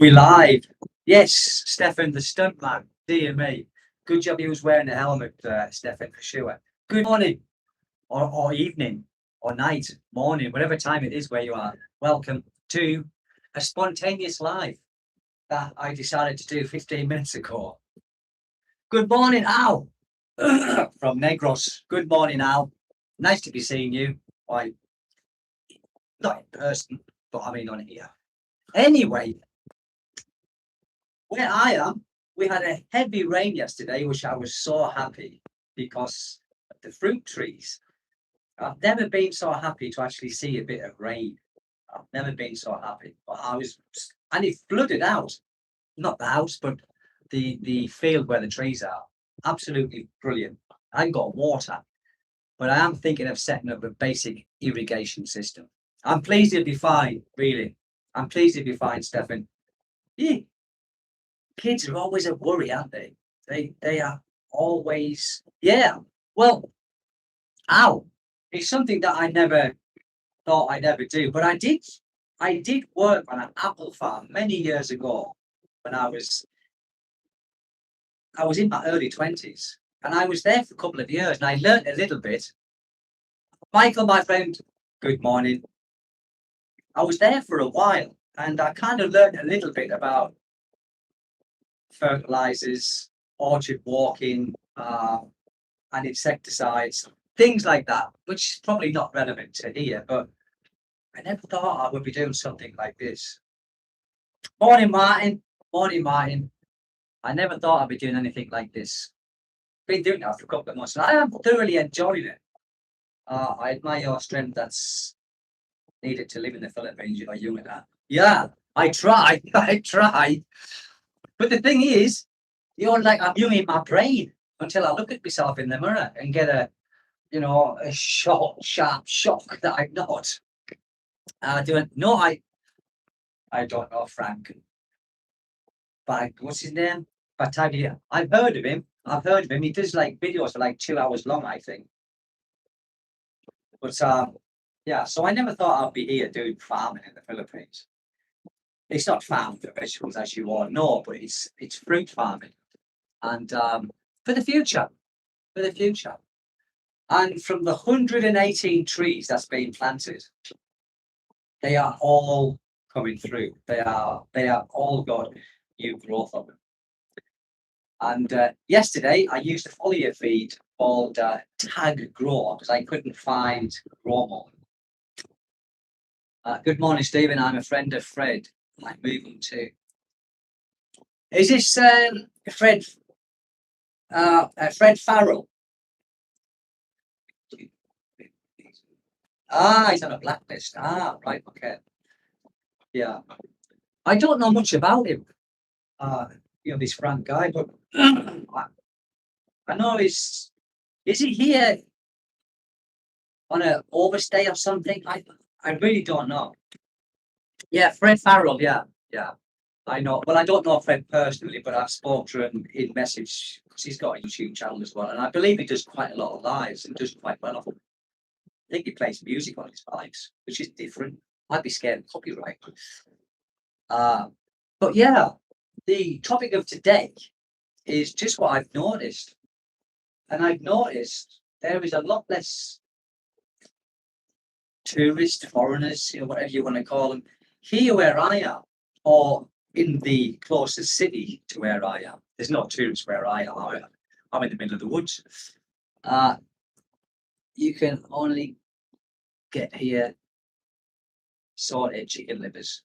We live. Yes, Stefan, the stuntman. Dear me. Good job he was wearing a helmet, Stefan, for sure. Good morning, or evening, or night, morning, whatever time it is where you are. Welcome to a spontaneous live that I decided to do 15 minutes ago. Good morning, Al, from Negros. Good morning, Al. Nice to be seeing you. Why, not in person, but I mean on here. Anyway, where I am, we had a heavy rain yesterday, which I was so happy because of the fruit trees. I've never been so happy to actually see a bit of rain. I've never been so happy. But and it flooded out, not the house, but the field where the trees are. Absolutely brilliant. I ain't got water, but I am thinking of setting up a basic irrigation system. I'm pleased it'll be fine, really. I'm pleased it'll be fine, Stefan. Yeah, kids are always a worry, aren't they? They are always, yeah. Well, ow, it's something that I never thought I'd ever do, but I did work on an apple farm many years ago when I was in my early 20s, and I was there for a couple of years, and I learnt a little bit. Michael, my friend, good morning. I was there for a while, and I kind of learnt a little bit about fertilizers, orchard walking, and insecticides, things like that, which is probably not relevant to here, but I never thought I would be doing something like this. Morning, Martin. Morning, Martin. I never thought I'd be doing anything like this. Been doing that for a couple of months, and I am thoroughly enjoying it. I admire your strength that's needed to live in the Philippines. You're young at that. Yeah, I try. I try. But the thing is, you're like I'm young in my brain until I look at myself in the mirror and get a sharp shock that I'm not. Doing no, I don't know Frank. But what's his name? Battaglia. I've heard of him. He does like videos for like 2 hours long, I think. But yeah. So I never thought I'd be here doing farming in the Philippines. It's not farming for vegetables, as you all know, but it's fruit farming, and for the future, for the future. And from the 118 trees that's been planted, they are all coming through. They are all got new growth on them. And yesterday I used a foliar feed called Tag Grow because I couldn't find Grow. Good morning, Stephen. I'm a friend of Fred. I'm moving to. Is this Fred? Fred Farrell. He's on a blacklist. Right, okay. Yeah. I don't know much about him. This Frank guy, but I know is he here on an overstay or something? I really don't know. Yeah, Fred Farrell, yeah. I know. Well, I don't know Fred personally, but I've spoken to him in message because he's got a YouTube channel as well, and I believe he does quite a lot of lives and does quite well. I think he plays music on his lives, which is different. I'd be scared of copyright. But yeah, the topic of today is just what I've noticed. And I've noticed there is a lot less tourists, foreigners, whatever you want to call them, here where I am, or in the closest city to where I am. There's no tourists where I am. I'm in the middle of the woods. You can only get here sorted chicken livers.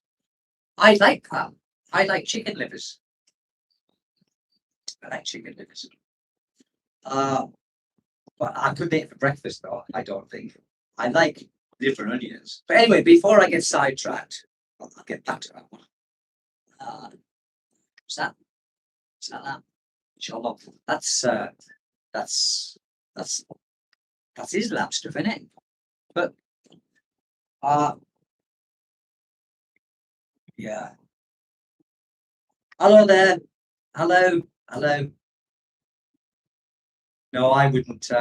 I like that. I like chicken livers. I like chicken livers. But I couldn't eat it for breakfast though, I don't think. I like liver and onions. But anyway, before I get sidetracked, I'll get back to that one. What's that? Is that? Sure. That's Islam stuff, isn't it? But yeah. Hello there. Hello. No, I wouldn't.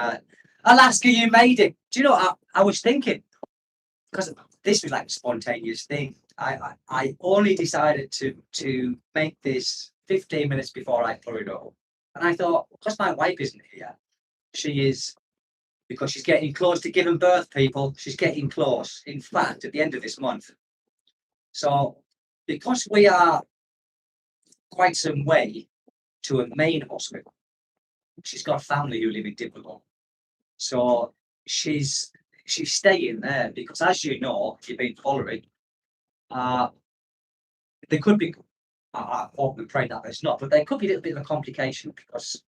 Alaska, you made it. Do you know what I was thinking? Because this was like a spontaneous thing. I only decided to make this 15 minutes before I put it up. And I thought, because my wife isn't here, she is, because she's getting close to giving birth, people. She's getting close. In fact, at the end of this month. So, because we are quite some way to a main hospital, she's got family who live in Diplomat. So she's staying there because, as you know, if you've been following, there could be, I hope and pray that there's not, but there could be a little bit of a complication because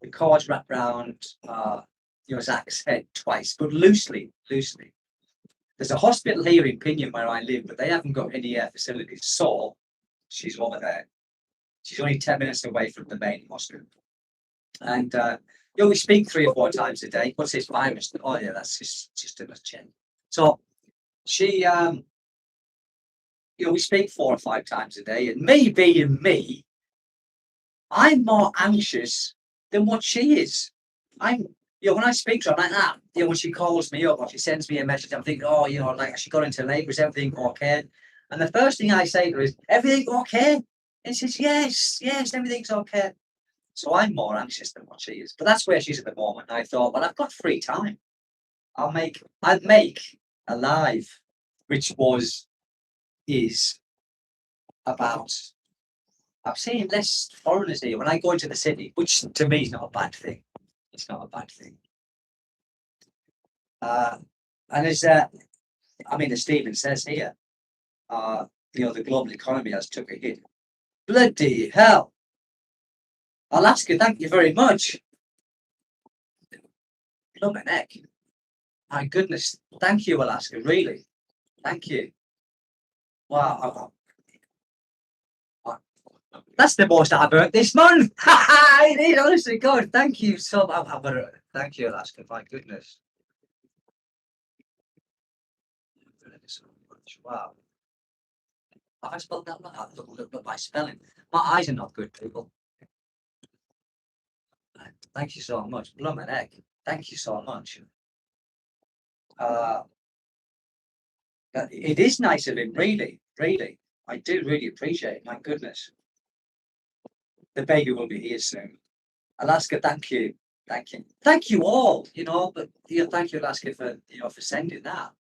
the cord's wrapped around, Zach's head twice, but loosely. There's a hospital here in Pinion where I live, but they haven't got any facilities. So she's over there. She's only 10 minutes away from the main hospital. And we speak 3 or 4 times a day. What's this virus? Oh yeah, that's just in a chin. So she, we speak 4 or 5 times a day, and me being me, I'm more anxious than what she is. When I speak to her, I'm like that. When she calls me up or she sends me a message, I'm thinking, oh, like she got into labour, is everything okay? And the first thing I say to her is, everything okay? And she says, yes, everything's okay. So I'm more anxious than what she is. But that's where she's at the moment. I thought, well, I've got free time. I'd make a live, which is about, I'm seeing less foreigners here when I go into the city, which to me is not a bad thing. It's not a bad thing. And as as Stephen says here, the global economy has took a hit. Bloody hell. Alaska, thank you very much. Love my neck. My goodness. Thank you, Alaska. Really. Thank you. Wow. That's the most I've earned this month. It is, honestly, God. Thank you so much. Thank you, Alaska. My goodness. Wow. Have I spelled that right? Look at my spelling. My eyes are not good, people. Thank you so much. Blow my neck. Thank you so much. It is nice of him, really. I do really appreciate it. My goodness. The baby will be here soon. Alaska, thank you. Thank you all, but thank you, Alaska, for sending that.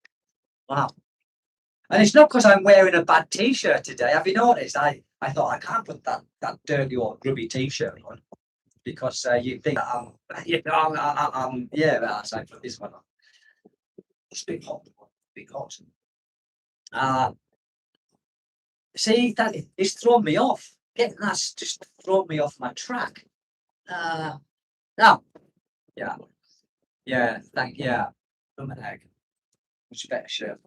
Wow. And it's not because I'm wearing a bad t-shirt today. Have you noticed? I thought I can't put that dirty or grubby t-shirt on because you think I'm but I put this one on. It's a bit hot. See, that it's thrown me off. That's just thrown me off my track. Now, from an egg. Much better shirt.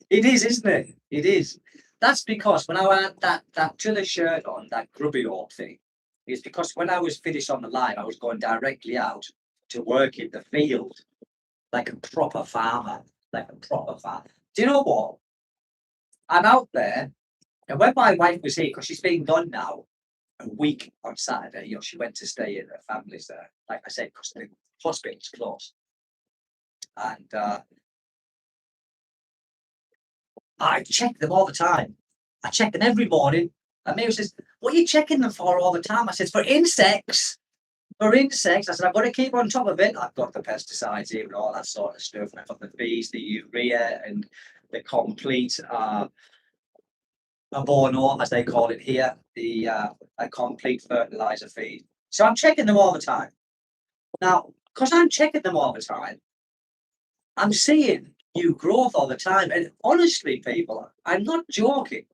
It is, isn't it? It is. That's because when I had that to shirt on, that grubby old thing, it's because when I was finished on the live, I was going directly out to work in the field like a proper farmer. Do you know what? I'm out there, and when my wife was here, because she's been gone now a week on Saturday, she went to stay in her family's there, like I said, because the hospital's closed. And I check them all the time. I check them every morning. And Mary says, what are you checking them for all the time? I said, for insects. I said, I've got to keep on top of it. I've got the pesticides here and all that sort of stuff. And I've got the bees, the urea, and the complete abono, as they call it here, a complete fertilizer feed. So I'm checking them all the time. Now, because I'm checking them all the time, I'm seeing new growth all the time. And honestly, people, I'm not joking.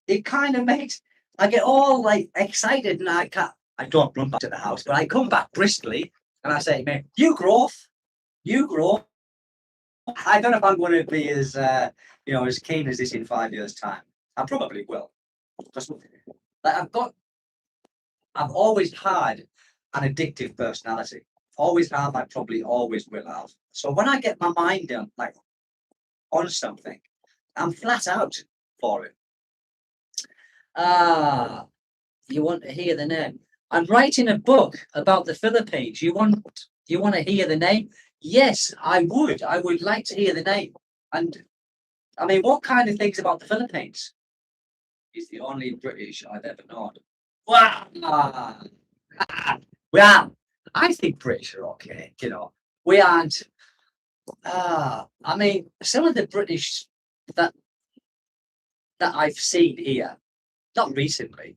It kind of I get all like excited and I don't run back to the house, but I come back briskly and I say, man, you grow. I don't know if I'm going to be as keen as this in 5 years' time. I probably will. Because I've always had an addictive personality. Always have, I probably always will have. So when I get my mind on something, I'm flat out for it. You want to hear the name? I'm writing a book about the Philippines. You want to hear the name? Yes, I would. I would like to hear the name. And I mean, what kind of things about the Philippines? He's the only British I've ever known. Wow. Well, I think British are okay. We aren't. I mean, some of the British that that I've seen here, not recently,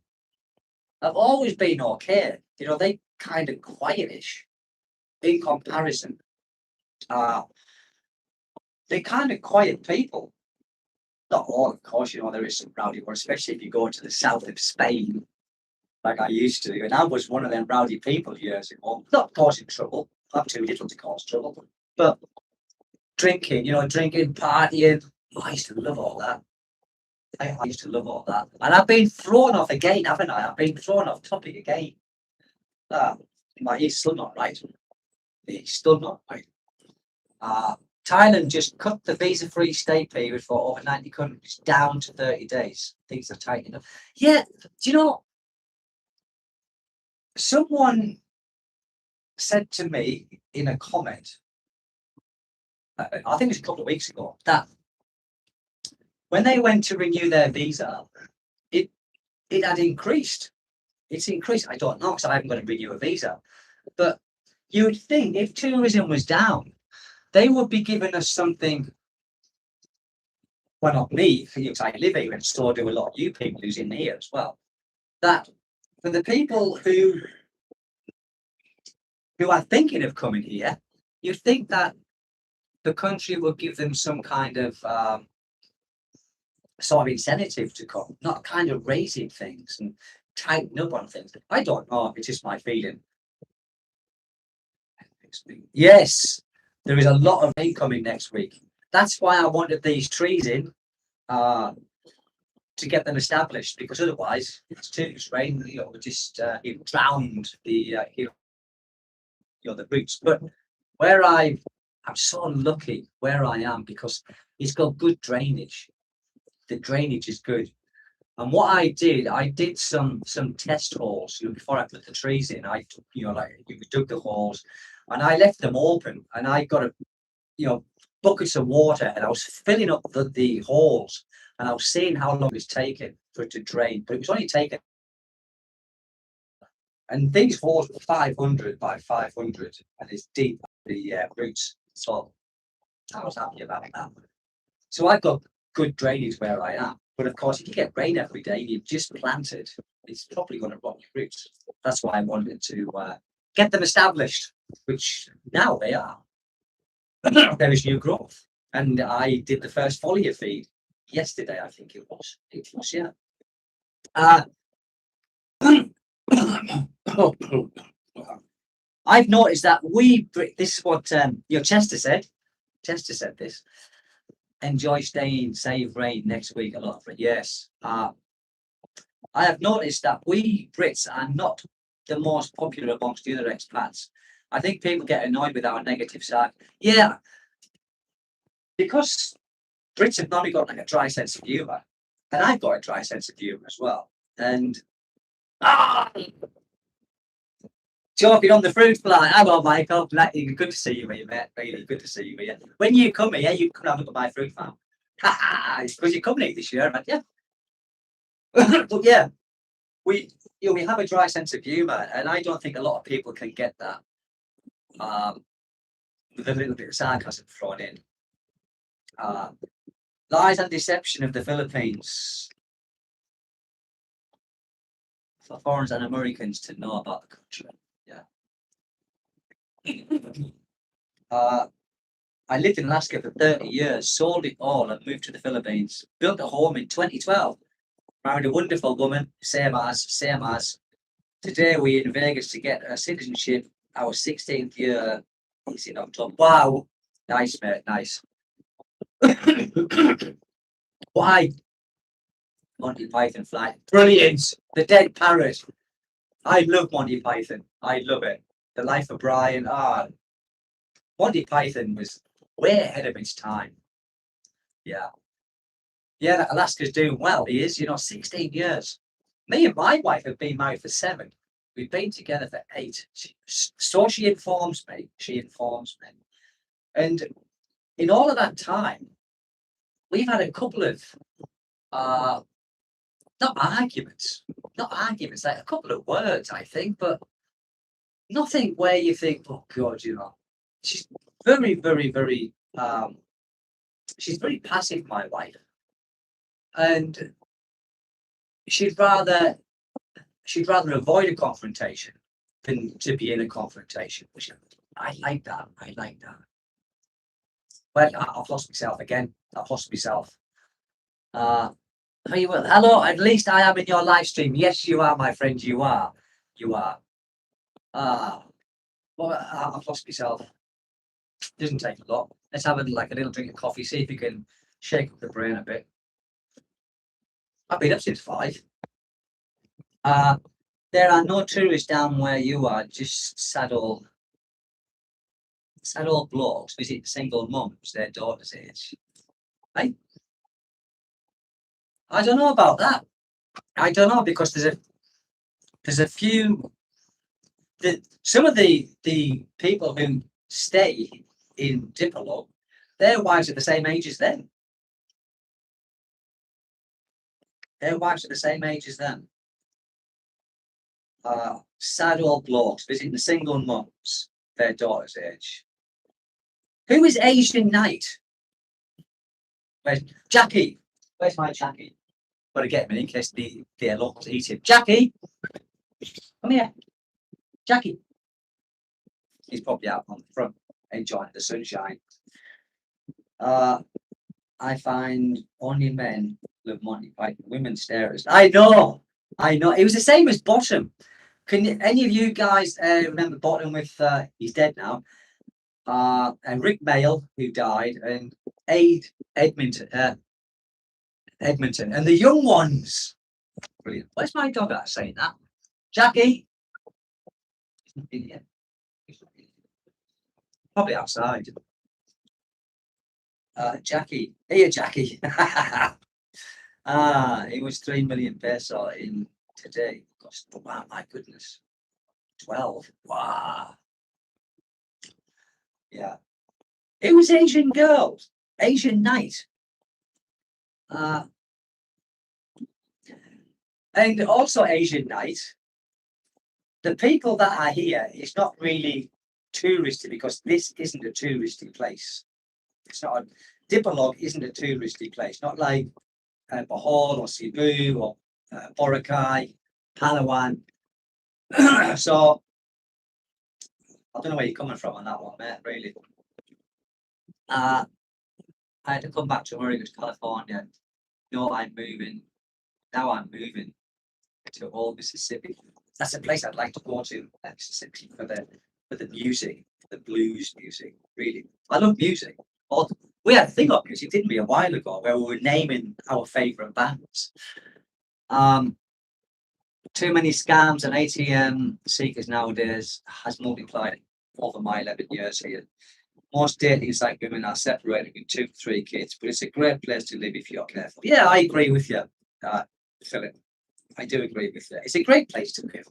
have always been okay. They kind of quietish in comparison. Uh, they're kind of quiet people. Not all, of course. There is some rowdy ones, especially if you go to the south of Spain, like I used to. And I was one of them rowdy people years ago. Not causing trouble. I'm too little to cause trouble. But drinking, partying. I used to love all that. I used to love all that. And I've been thrown off again, haven't I? I've been thrown off topic again. He's still not right. He's still not right. Thailand just cut the visa-free stay period for over 90 countries down to 30 days. Things are tightening up. Yeah, do you know, someone said to me in a comment, I think it was a couple of weeks ago, that when they went to renew their visa, it had increased. It's increased. I don't know because I haven't got to renew a visa. But you would think if tourism was down, they would be giving us something. Well, not me, because I live here and so do a lot of you people who's in here as well. That for the people who are thinking of coming here, you'd think that the country would give them some kind of sort of incentive to come, not kind of raising things and tighten up on things. I don't know. It's just my feeling. Yes, there is a lot of rain coming next week. That's why I wanted these trees in to get them established, because otherwise it's too much rain. Just it drowned the the roots. But where I'm so lucky where I am because it's got good drainage. The drainage is good. And what I did some test holes before I put the trees in. I dug the holes and I left them open and I got buckets of water and I was filling up the holes and I was seeing how long it's taken for it to drain. But it was only taken, and these holes were 500 by 500 and it's deep, the roots. So I was happy about that. So I've got good drainage where I am. But of course, if you get rain every day and you've just planted, it's probably going to rot your roots. That's why I wanted to get them established, which now they are. There is new growth. And I did the first foliar feed yesterday, I think it was. It was, yeah. I've noticed that this is what Chester said. Chester said this. Enjoy staying, save rain next week a lot. Yes. I have noticed that we Brits are not the most popular amongst the other expats. I think people get annoyed with our negative side. Yeah. Because Brits have normally got like a dry sense of humour. And I've got a dry sense of humour as well. And talking on the fruit fly. Hello, Michael. Good to see you, mate. Really good to see you here. When you come here, you can have a look at my fruit farm. Because you're coming here this year, right? Yeah. But yeah, we have a dry sense of humour, and I don't think a lot of people can get that. With a little bit of sarcasm thrown in. Lies and deception of the Philippines. For foreigners and Americans to know about the country. I lived in Alaska for 30 years, sold it all and moved to the Philippines. Built a home in 2012. Married a wonderful woman, same as. Today we're in Vegas to get a citizenship. Our 16th year is in October. Wow. Nice, mate, nice. Why? Monty Python flight. Brilliant. The Dead Parrot. I love Monty Python. I love it. The Life of Brian. Monty Python was way ahead of its time. Yeah. Yeah, Alaska's doing well. He is, 16 years. Me and my wife have been married for 7. We've been together for 8. So she informs me. And in all of that time, we've had a couple of not arguments, like a couple of words, I think, but nothing where you think, oh God, she's very, very, very, she's very passive, my wife, and she'd rather avoid a confrontation than to be in a confrontation. Which I like that. Well, I've lost myself again. Hello, at least I am in your live stream. Yes, you are, my friend. You are. Well, I've lost myself. Doesn't take a lot. Let's have a little drink of coffee. See if you can shake up the brain a bit. I've been up since 5. There are no tourists down where you are. Just sad old blokes visit single mums, their daughter's age. Right? I don't know about that. I don't know, because there's a few. Some of the people who stay in Dipolo, their wives are the same age as them. Sad old blokes visiting the single mums, their daughter's age. Who is Asian Knight? Where's Jackie? Where's my Jackie? Got to get him in case the locals eat him. Jackie, come here. Jackie. He's probably out on the front, enjoying the sunshine. I find only men love Monty Python, women starers. I know. It was the same as Bottom. Can any of you guys remember Bottom with, he's dead now, and Rick Mail, who died, and Edmonton, and the young ones. Brilliant. Where's my dog at saying that? Jackie? He's not in here. Probably outside. Jackie. Here, Jackie. It was 3 million peso in today. Wow, my goodness. 12. Wow. Yeah. It was Asian girls. Asian Night. And also Asian Night. The people that are here is not really touristy, because this isn't a touristy place. It's not. Dipolog isn't a touristy place. Not like Bohol or Cebu or Boracay, Palawan. So I don't know where you're coming from on that one, mate. Really. I had to come back to Oregon, California. I'm moving. Now I'm moving to Old Mississippi. That's a place I'd like to go to, Mississippi, for the music, the blues music. Really, I love music. We had a thing of music, didn't we, a while ago, where we were naming our favourite bands. Too many scams and ATM seekers nowadays has multiplied over my 11 years here. Most dating site women are separated with 2 to 3 kids, but it's a great place to live if you're careful. Yeah, I agree with you, Philip. I do agree with you. It's a great place to live.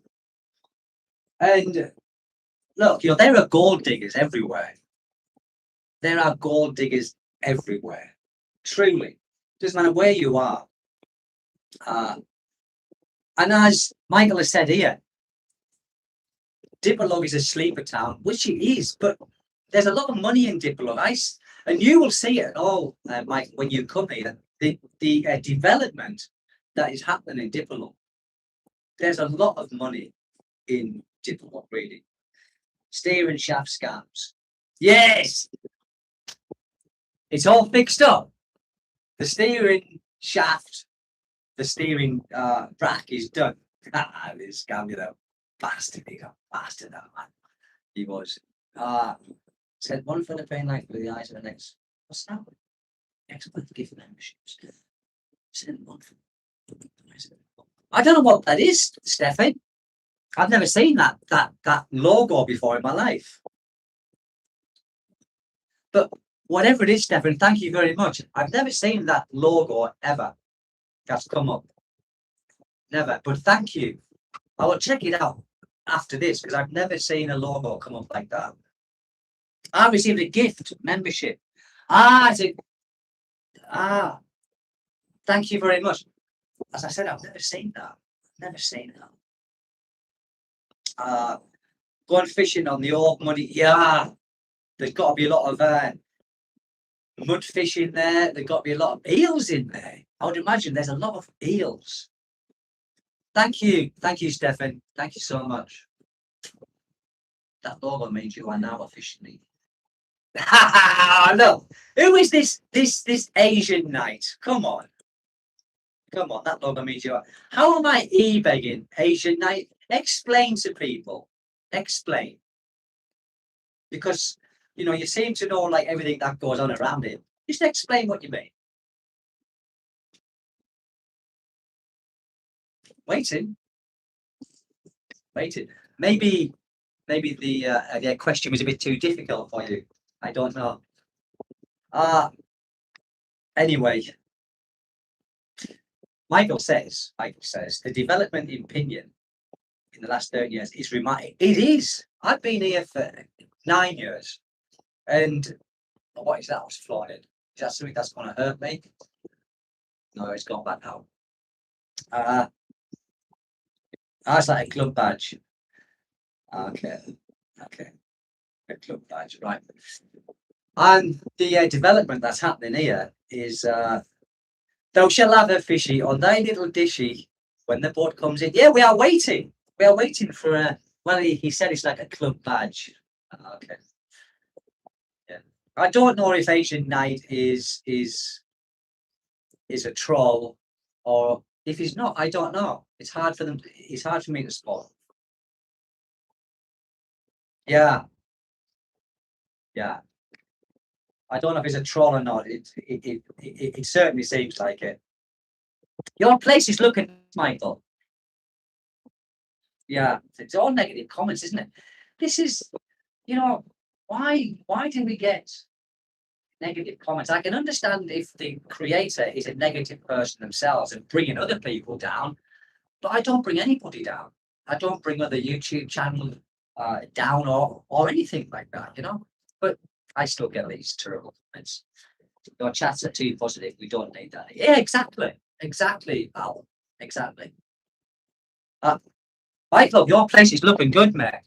And look, there are gold diggers everywhere. There are gold diggers everywhere. Truly. Doesn't matter where you are. And as Michael has said here, Dipolog is a sleeper town, which it is, but there's a lot of money in Dipolog. And you will see it all, Mike, when you come here. The development that is happening in Dipolog. There's a lot of money in Dipolog, really. Steering shaft scams. Yes! It's all fixed up. The steering shaft, the steering rack is done. This scam, bastard, that man. He was. Said one Philippine like with the eyes of the next. What's that? Expert gift memberships. Said one. I don't know what that is, Stefan. I've never seen that logo before in my life. But whatever it is, Stefan, thank you very much. I've never seen that logo ever that's come up. Never. But thank you. I will check it out after this, because I've never seen a logo come up like that. I received a gift membership. Thank you very much. As I said, I've never seen that. Never seen that. Going fishing on the old muddy. Yeah, there's got to be a lot of mud fish in there. There's got to be a lot of eels in there. I would imagine there's a lot of eels. Thank you, Stefan. Thank you so much. That logo means you are now officially. No, who is this Asian knight? Come on, that logo means you are. How am I e-begging Asian knight? Explain to people. Explain. Because you seem to know like everything that goes on around it. Just explain what you mean. Waiting. Maybe the question was a bit too difficult for you. I don't know. Anyway, Michael says the development in Pinion in the last 30 years is remarkable. It is. I've been here for 9 years, and what is that? I was flying. Is that something that's going to hurt me? No, it's gone back now. That's like a club badge. Okay. A club badge, right. And the development that's happening here is thou shalt have a fishy on thy little dishy when the boat comes in. Yeah, we are waiting. We are waiting for well, he said it's like a club badge. Okay. Yeah. I don't know if Asian Knight is a troll, or if he's not, I don't know. It's hard for me to spot. Yeah. I don't know if it's a troll or not. It certainly seems like it. Your place is looking, Michael. Yeah, it's all negative comments, isn't it? This is, why do we get negative comments? I can understand if the creator is a negative person themselves and bringing other people down, but I don't bring anybody down. I don't bring other YouTube channels down or anything like that, But I still get these terrible comments. Your chats are too positive. We don't need that. Yeah, exactly, Al. Exactly. Michael, your place is looking good, mate.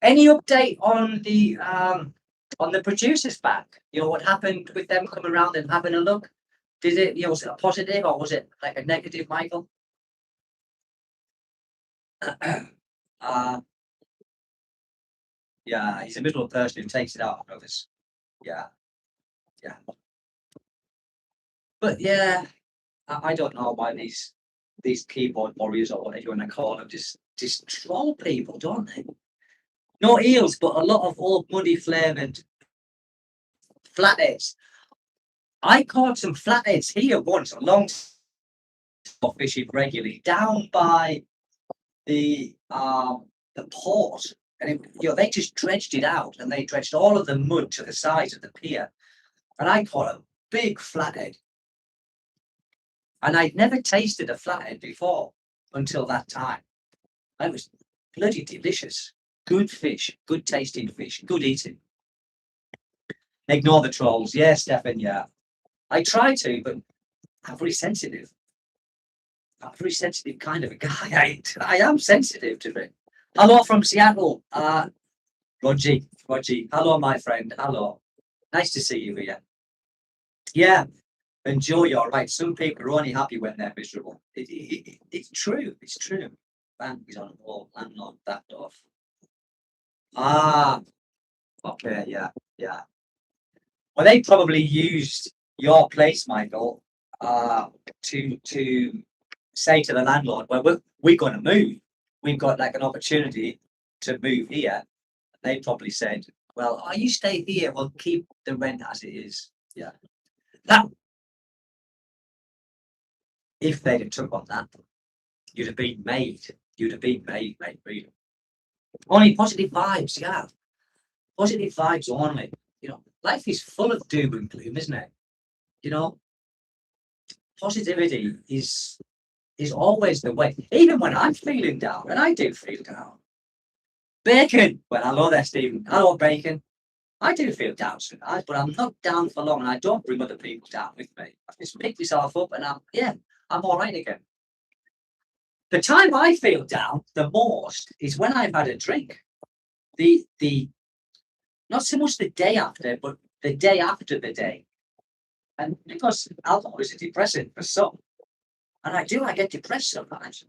Any update on the producers back? What happened with them coming around and having a look? Did it, was it a positive or was it like a negative, Michael? Yeah, he's a miserable person who takes it out on others. Yeah. But yeah, I don't know why these keyboard warriors or whatever you want to call them just troll people, don't they? No eels, but a lot of old muddy flavoured flatheads. I caught some flatheads here once, a long time fishing regularly down by the port, and they just dredged it out, and they dredged all of the mud to the sides of the pier, and I caught a big flathead, and I'd never tasted a flathead before until that time. It was bloody delicious. Good fish, good tasting fish, good eating. Ignore the trolls. Yeah, Stefan, yeah. I try to, but I'm very sensitive. I'm a very sensitive kind of a guy. I am sensitive to it. Hello from Seattle. Roger. Hello, my friend. Hello. Nice to see you here. Yeah, enjoy. You're right. Some people are only happy when they're miserable. It's true. It's true. Bang is on the wall. Landlord backed off. Okay. Yeah. Well, they probably used your place, Michael, to say to the landlord, well, we're going to move. We've got like an opportunity to move here. They probably said, well, you stay here, we'll keep the rent as it is. Yeah. That, if they'd have took on that, you'd have been made. Mate, really. Only positive vibes, yeah. Positive vibes only. Life is full of doom and gloom, isn't it? Positivity is always the way. Even when I'm feeling down, and I do feel down. Bacon. Well, hello there, Stephen. Hello, Bacon. I do feel down sometimes, but I'm not down for long, and I don't bring other people down with me. I just pick myself up, and I'm all right again. The time I feel down the most is when I've had a drink. The not so much the day after, but the day after the day. And because alcohol is a depressant for some, and I get depressed sometimes.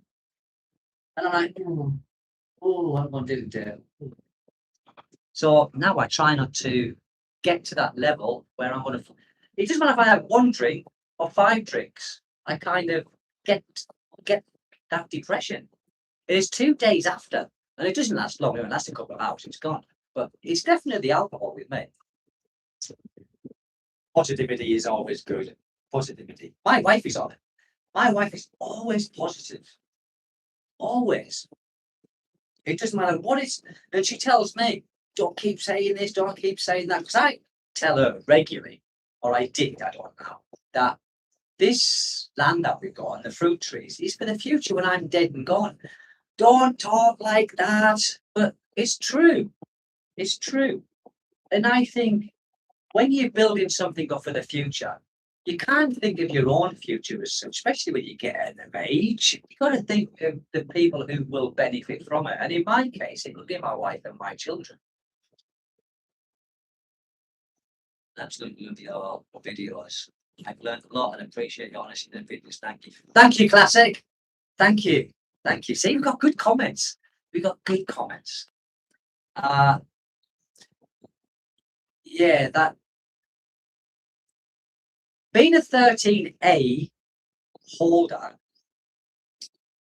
And I'm like, what am I doing there? So now I try not to get to that level where I'm gonna. It's just when if I have one drink or 5 drinks, I kind of get get that depression. It is 2 days after, and it doesn't last long. It lasts a couple of hours. It's gone. But it's definitely the alcohol with me. Positivity is always good. Positivity. My wife is on it. My wife is always positive. Always. It doesn't matter what it's. And she tells me, don't keep saying this, don't keep saying that. Because I tell her regularly, or I did, I don't know, that this land that we've got and the fruit trees is for the future when I'm dead and gone. Don't talk like that. But it's true. It's true. And I think when you're building something up for the future, you can't think of your own future as such, especially when you get of age. You've got to think of the people who will benefit from it. And in my case, it will be my wife and my children. Absolutely love your videos. I've learned a lot and appreciate your honesty and videos. Thank you. Thank you, Classic. Thank you. Thank you. See, we've got good comments. We've got good comments. Yeah, that being a 13A holder,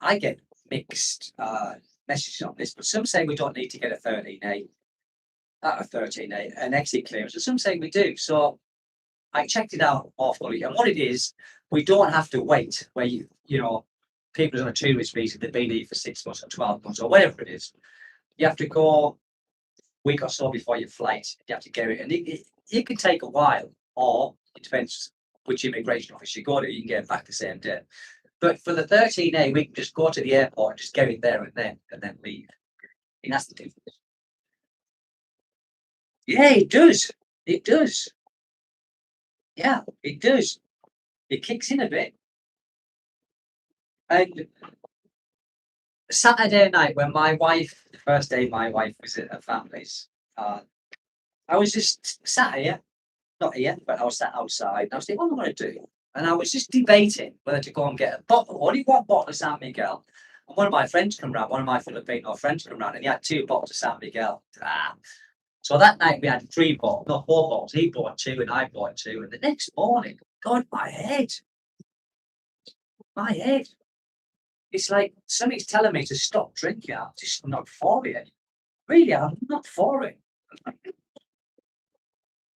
I get mixed messages on this, but some say we don't need to get a 13A, an exit clearance, and some say we do. So I checked it out awfully, and what it is, we don't have to wait where people on a tourist visa, they've been here for 6 months or 12 months or whatever it is. You have to go a week or so before your flight. You have to get it, and it can take a while, or it depends which immigration office you go to. You can get it back the same day. But for the 13A, we can just go to the airport and just get it there and then leave. And that's the difference. Yeah, it does. It does. Yeah, it does. It kicks in a bit. And Saturday night, when the first day my wife was at her family's, I was just sat here, not here, but I was sat outside. And I was thinking, what am I going to do? And I was just debating whether to go and get a bottle, only one bottle of San Miguel. And one of my friends come round, one of my Filipino friends come round, and he had 2 bottles of San Miguel. So that night we had 3 bottles, not 4 bottles. He bought 2 and I bought 2. And the next morning, God, my head. It's like somebody's telling me to stop drinking. I'm just not for it. Really, I'm not for it.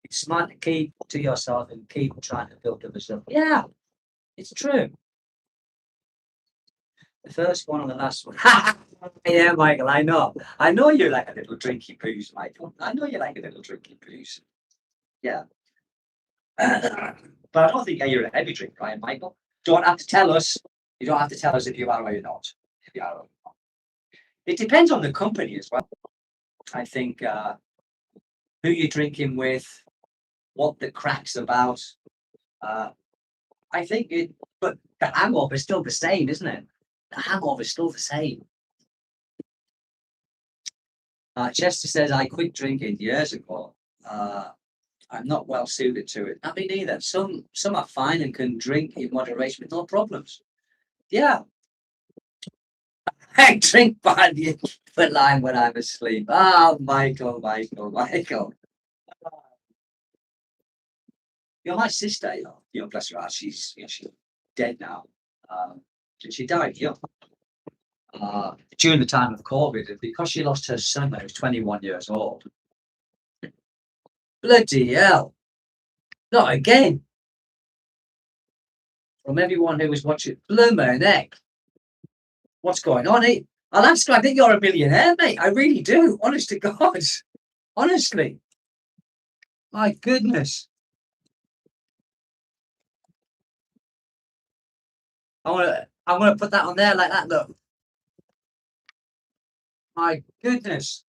It's smart to keep to yourself and keep trying to build up yourself. Yeah, it's true. The first one and the last one. Yeah, Michael, I know. I know you like a little drinky poos, Michael. I know you like a little drinky poos. Yeah. But I don't think you're a heavy drinker, right, Michael? Don't have to tell us. You don't have to tell us if you are or you're not. If you are or you're not. It depends on the company as well. I think who you're drinking with, what the crack's about. I think but the hangover is still the same, isn't it? The hangover is still the same. Chester says, I quit drinking years ago. I'm not well suited to it. I mean, neither. Some are fine and can drink in moderation with no problems. Yeah. I drink badly for line when I'm asleep. Oh, Michael. You're my sister, bless her heart. She's dead now. She died young. During the time of COVID, and because she lost her son when he was 21 years old. Bloody hell. Not again. From everyone who was watching, bloomin' heck. What's going on? I think you're a millionaire, mate. I really do. Honest to God. Honestly. My goodness. I'm gonna put that on there like that, look. My goodness.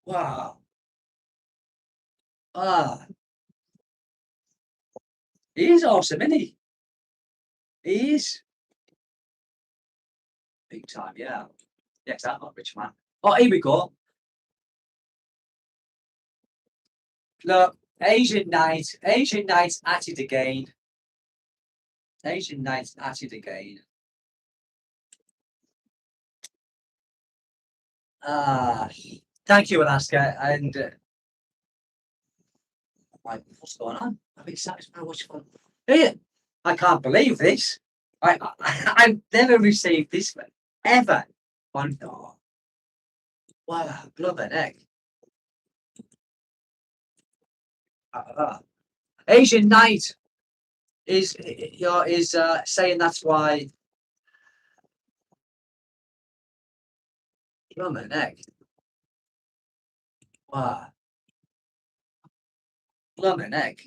Wow. Ah, he is awesome, isn't he? He is big time, yeah. Yes, I'm not rich man. Oh, here we go. Look, Asian Night at it again. Asian Night at it again. Ah, thank you, Alaska. And what's going on? I'm excited about what's fun. Here, I can't believe this. I've never received this one ever. On oh, wow, blooming heck. Asian Night is saying that's why. Blooming heck. Wow, blooming heck.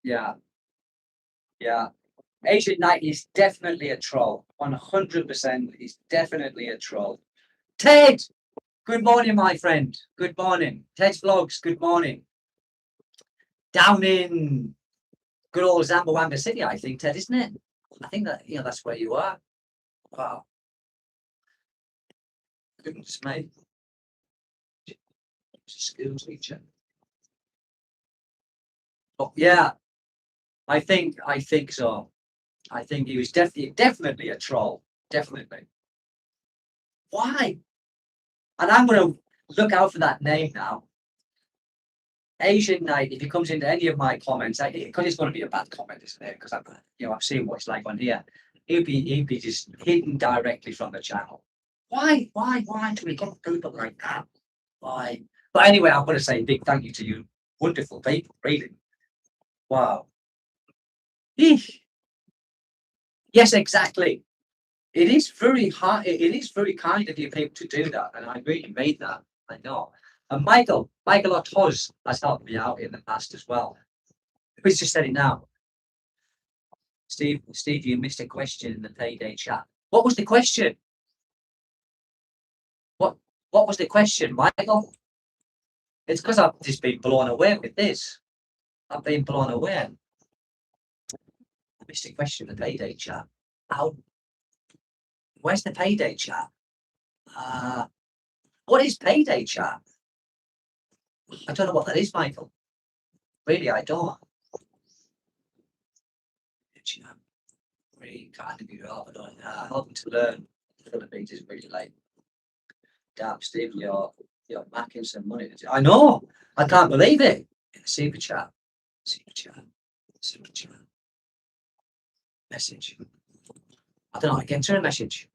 Yeah, yeah. Asian Night is definitely a troll. 100% is definitely a troll. Ted, good morning, my friend. Good morning. Ted's Vlogs, good morning. Down in good old Zambawanga City, I think, Ted, isn't it? I think that, that's where you are. Wow. Goodness me. School teacher. Oh, yeah, I think so. I think he was definitely a troll. Definitely. Why? And I'm going to look out for that name now. Asian Night, if he comes into any of my comments, because it's going to be a bad comment, isn't it? Because I've seen what it's like on here. He'd be just hidden directly from the channel. Why do we get people like that? Why? But anyway, I've got to say a big thank you to you, wonderful people. Really, wow. Eesh. Yes, exactly. It is very hard. It is very kind of you people to do that, and I really made that. I know. And Michael Otoz has helped me out in the past as well. Who's just said it now? Steve, you missed a question in the payday chat. What was the question? What was the question, Michael? It's because I've just been blown away with this. I've been blown away. I missed a question in the payday chat. How? Where's the payday chat? What is payday chat? I don't know what that is, Michael. Really, I don't. Really kind of you, but helping to learn the Philippines is really late. Damn, Steve, you're macking some money. I know. I can't believe it. Super chat. Message. I don't know how to get to a message.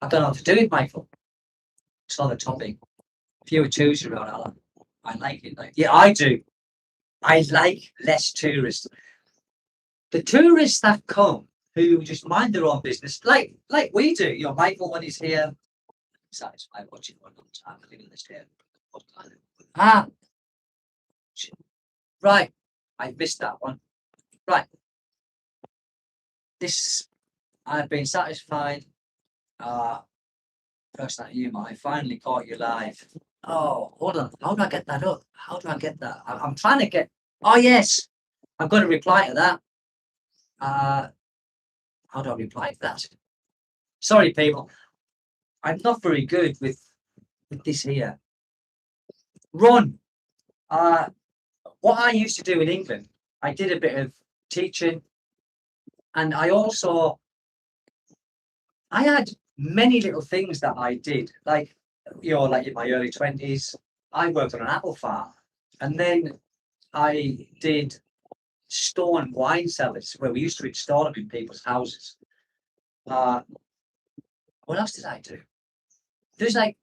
I don't know how to do it, Michael. It's not a topic. Fewer twos around, Alan. I like it. Yeah, I do. I like less tourists. The tourists that come who just mind their own business, like we do. Michael when he's here. Satisfied watching one long time. I think this here. Ah, right. I missed that one. Right. This I've been satisfied. First that you, I finally caught you live. Oh, hold on. How do I get that up? How do I get that? I'm trying to get. Oh yes, I've got to reply to that. How do I reply to that? Sorry, people. I'm not very good with this here. Ron, what I used to do in England, I did a bit of teaching, and I had many little things that I did, like in my early 20s, I worked on an apple farm, and then I did stone wine cellars where we used to install them in people's houses. What else did I do? There's a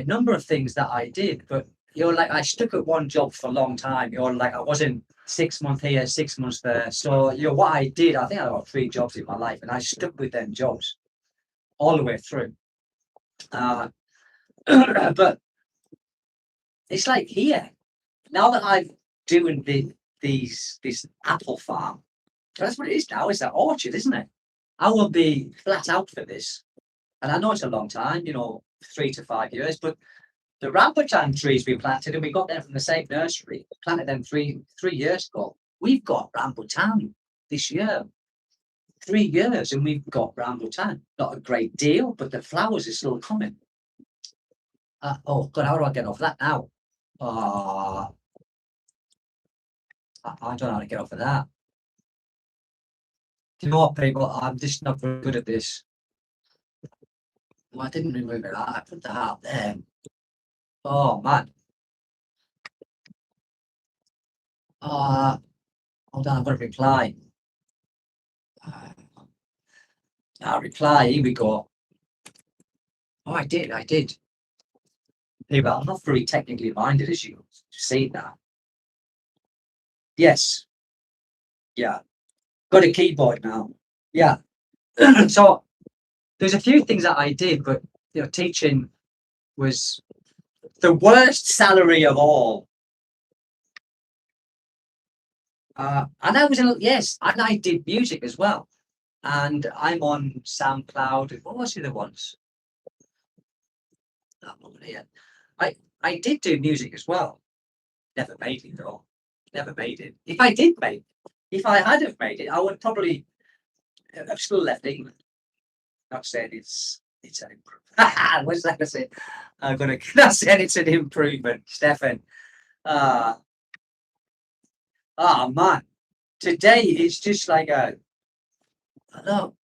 number of things that I did, but I stuck at one job for a long time. I wasn't 6 months here, 6 months there. So what I did, I think I got 3 jobs in my life, and I stuck with them jobs all the way through. But it's like here now that I'm doing this apple farm. That's what it is now. It's that orchard, isn't it? I will be flat out for this. And I know it's a long time, 3 to 5 years, but the rambutan trees we planted, and we got them from the same nursery, planted them three years ago. We've got rambutan this year. 3 years, and we've got rambutan. Not a great deal, but the flowers are still coming. Oh God, how do I get off that now? I don't know how to get off of that. Do you know what, people? I'm just not very good at this. Well, I didn't remove it. I put the heart there. Oh man. Hold on, I've got to reply. Reply. Here we go. Oh, I did. Hey, but I'm not very technically minded, as you see that. Yes. Yeah. Got a keyboard now. Yeah. So there's a few things that I did, but teaching was the worst salary of all. And I was yes, and I did music as well. And I'm on SoundCloud. What was the other ones? I did do music as well. Never made it though. Never made it. If I had have made it, I would probably have still left England. Not saying it's an improvement. What's that gonna say? I'm gonna not saying it's an improvement, Stefan. Man. Today it's just like hello.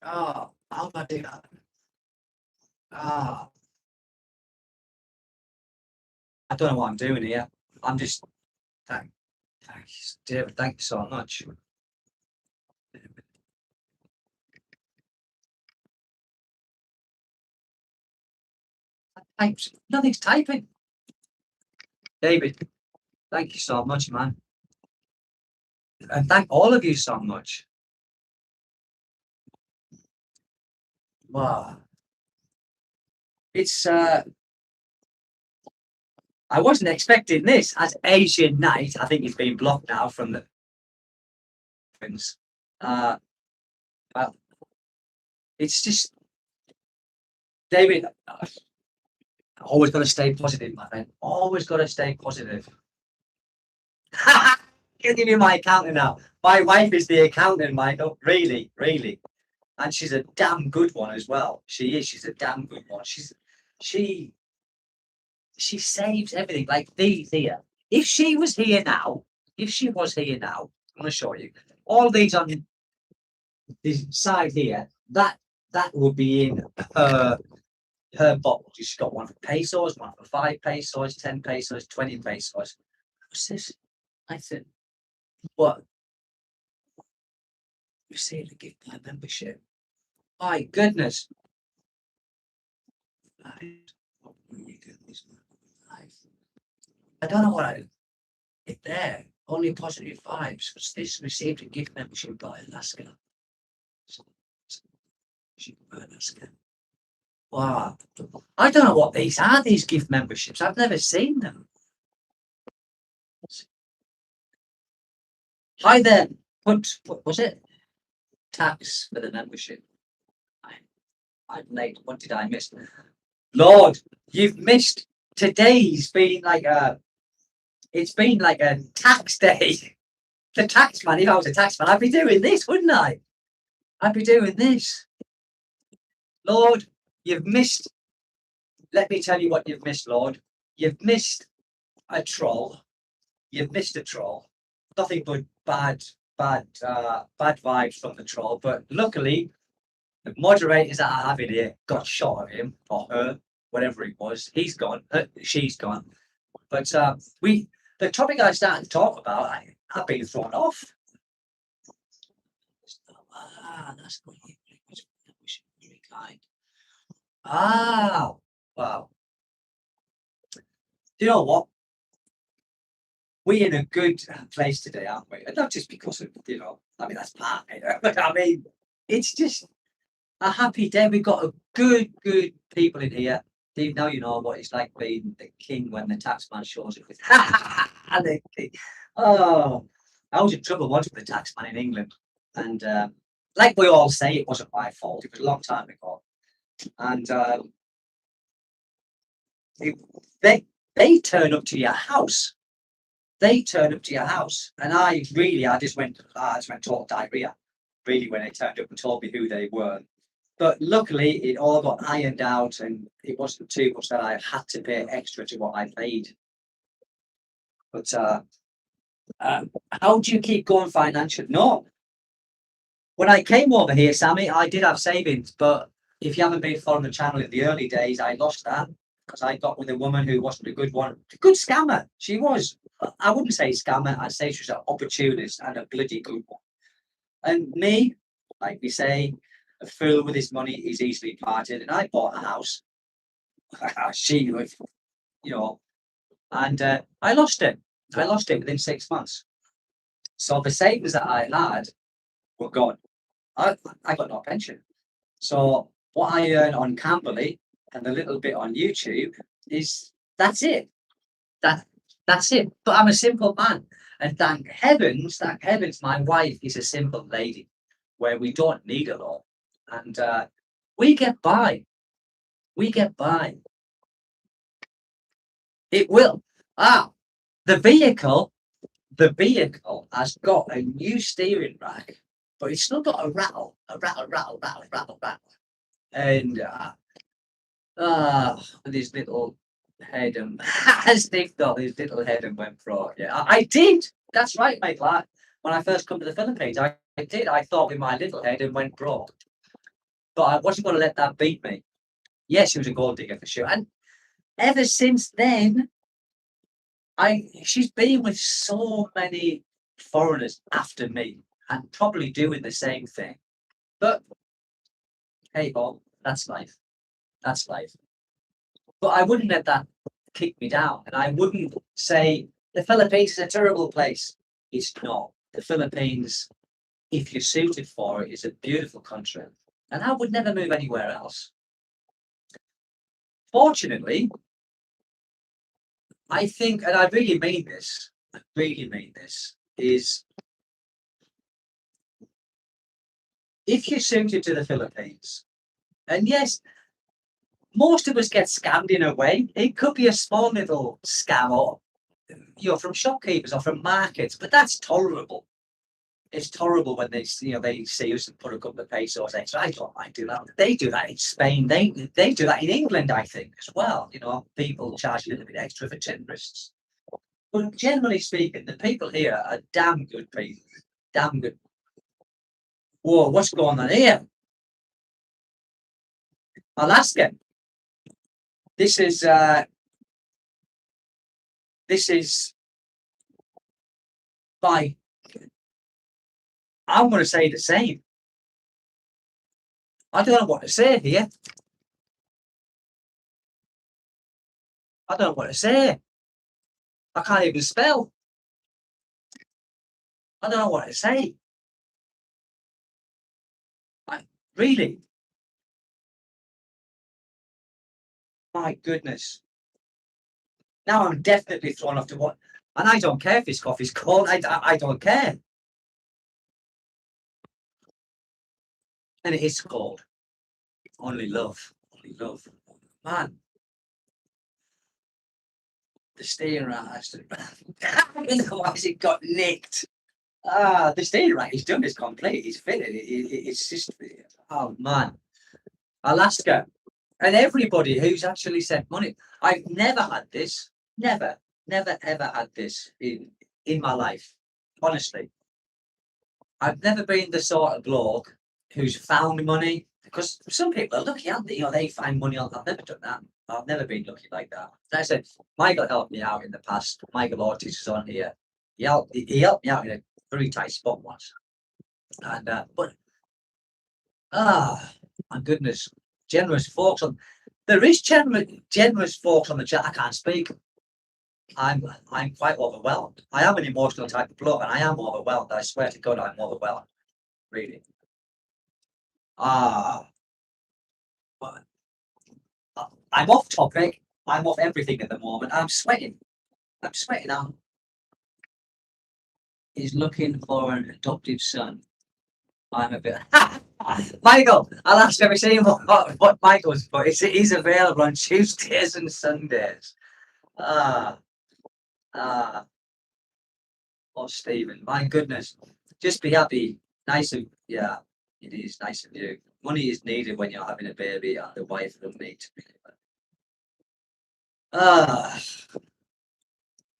How do I do that? I don't know what I'm doing here. I'm just thanks, David. Thank you so much. Nothing's typing. David, thank you so much, man. And thank all of you so much. Wow. It's I wasn't expecting this as Asian Night. I think it's been blocked now from the things. Well, it's just David. Always got to stay positive, my friend. Always got to stay positive. Give me my accountant now. My wife is the accountant, Michael. Really, really, and she's a damn good one as well. She is. She's a damn good one. She saves everything. Like these here. If she was here now, I'm going to show you all these on this side here. That would be in her bottle. She's got one for pesos, one for 5 pesos, 10 pesos, 20 pesos. What's this? I said, what? You see the gift card membership. My goodness. I don't know what it there. Only positive vibes. Because this received a gift membership by Alaska. Alaska. Wow. I don't know what these are, these gift memberships. I've never seen them. Hi there. What was it? Tax for the membership. I'm late. What did I miss? Lord, you've missed. Today's been like it's been like a tax day. The tax man, if I was a tax man, I'd be doing this, wouldn't I? I'd be doing this. Lord, you've missed. Let me tell you what you've missed, Lord. You've missed a troll. You've missed a troll. Nothing but bad vibes from the troll. But luckily, the moderators that I have in here got shot of him or her, whatever it was. He's gone. She's gone. But the topic I started to talk about, I've been thrown off. That's not very kind. Wow. Do you know what? We're in a good place today, aren't we? And not just because of, that's part of it. But I mean, it's just a happy day. We've got a good people in here. Now you know what it's like being the king when the taxman shows up with the king. Oh, I was in trouble once with the taxman in England. And like we all say, it wasn't my fault. It was a long time ago, and it, they they turn up to your house. They turn up to your house, and I just went total diarrhea. Really, when they turned up and told me who they were. But luckily, it all got ironed out, and it wasn't too much that I had to pay extra to what I paid. But how do you keep going financially? No, when I came over here, Sammy, I did have savings, but if you haven't been following the channel in the early days, I lost that because I got with a woman who wasn't a good one. A good scammer. She was. I wouldn't say scammer, I'd say she was an opportunist and a bloody good one. And me, like we say, a fool with his money is easily parted. And I bought a house. She was, you know, and I lost it. I lost it within 6 months. So the savings that I had were gone. I, I got no pension. So what I earn on Camberley and a little bit on YouTube is that's it. That that's it. But I'm a simple man, and thank heavens, my wife is a simple lady, where we don't need a lot, and we get by. We get by. It will. Ah, the vehicle, the vehicle has got a new steering rack, but it's still got a rattle, and this little head and as they thought his little head and went broke. Yeah, I did. That's right, mate. Like when I first come to the Philippines, I did. I thought with my little head and went broke, but I wasn't going to let that beat me. Yes, she was a gold digger for sure, and ever since then, I she's been with so many foreigners after me, and probably doing the same thing. But hey, Bob, that's life. That's life. But I wouldn't let that kick me down. And I wouldn't say the Philippines is a terrible place. It's not. The Philippines, if you're suited for it, is a beautiful country. And I would never move anywhere else. Fortunately, I think, and I really mean this, is if you're suited to the Philippines, and yes, most of us get scammed in a way. It could be a small little scam or from shopkeepers or from markets, but that's tolerable. It's tolerable when they see us and put a couple of pesos extra. I don't mind doing that. They do that in Spain. They do that in England, I think, as well. People charge a little bit extra for tourists. But generally speaking, the people here are damn good people. Damn good. Whoa, what's going on here? Alaska. This is by I'm going to say the same. I don't know what to say here. I don't know what to say. I can't even spell. I don't know what to say. Really? My goodness. Now I'm definitely thrown off to what, and I don't care if this coffee's cold. I don't care. And it is cold. Only love. Only love. Man, the steering rack has to. Why has it got nicked? The steering rack, he's done this complete. He's fitted. It's just, oh man. Alaska. And everybody who's actually sent money. I've never had this. Never, never, ever had this in my life. Honestly. I've never been the sort of bloke who's found money because some people are lucky, aren't they? They find money. I've never done that. I've never been lucky like that. Like I said, Michael helped me out in the past. Michael Ortiz is on here. He helped me out in a very tight spot once. And but my goodness, generous folks on there is generous folks on the chat. I can't speak. I'm quite overwhelmed. I am an emotional type of bloke, and I am overwhelmed. I swear to God, I'm overwhelmed. Really. Ah, but I'm off topic. I'm off everything at the moment. I'm sweating. I'm sweating out. He's looking for an adoptive son. I'm a bit. Michael, I'll ask every single what Michael's, but he's available on Tuesdays and Sundays. Ah, ah, oh, Stephen, my goodness. Just be happy. Nice of, yeah, it is nice of you. Money is needed when you're having a baby and the wife will need to be. Ah,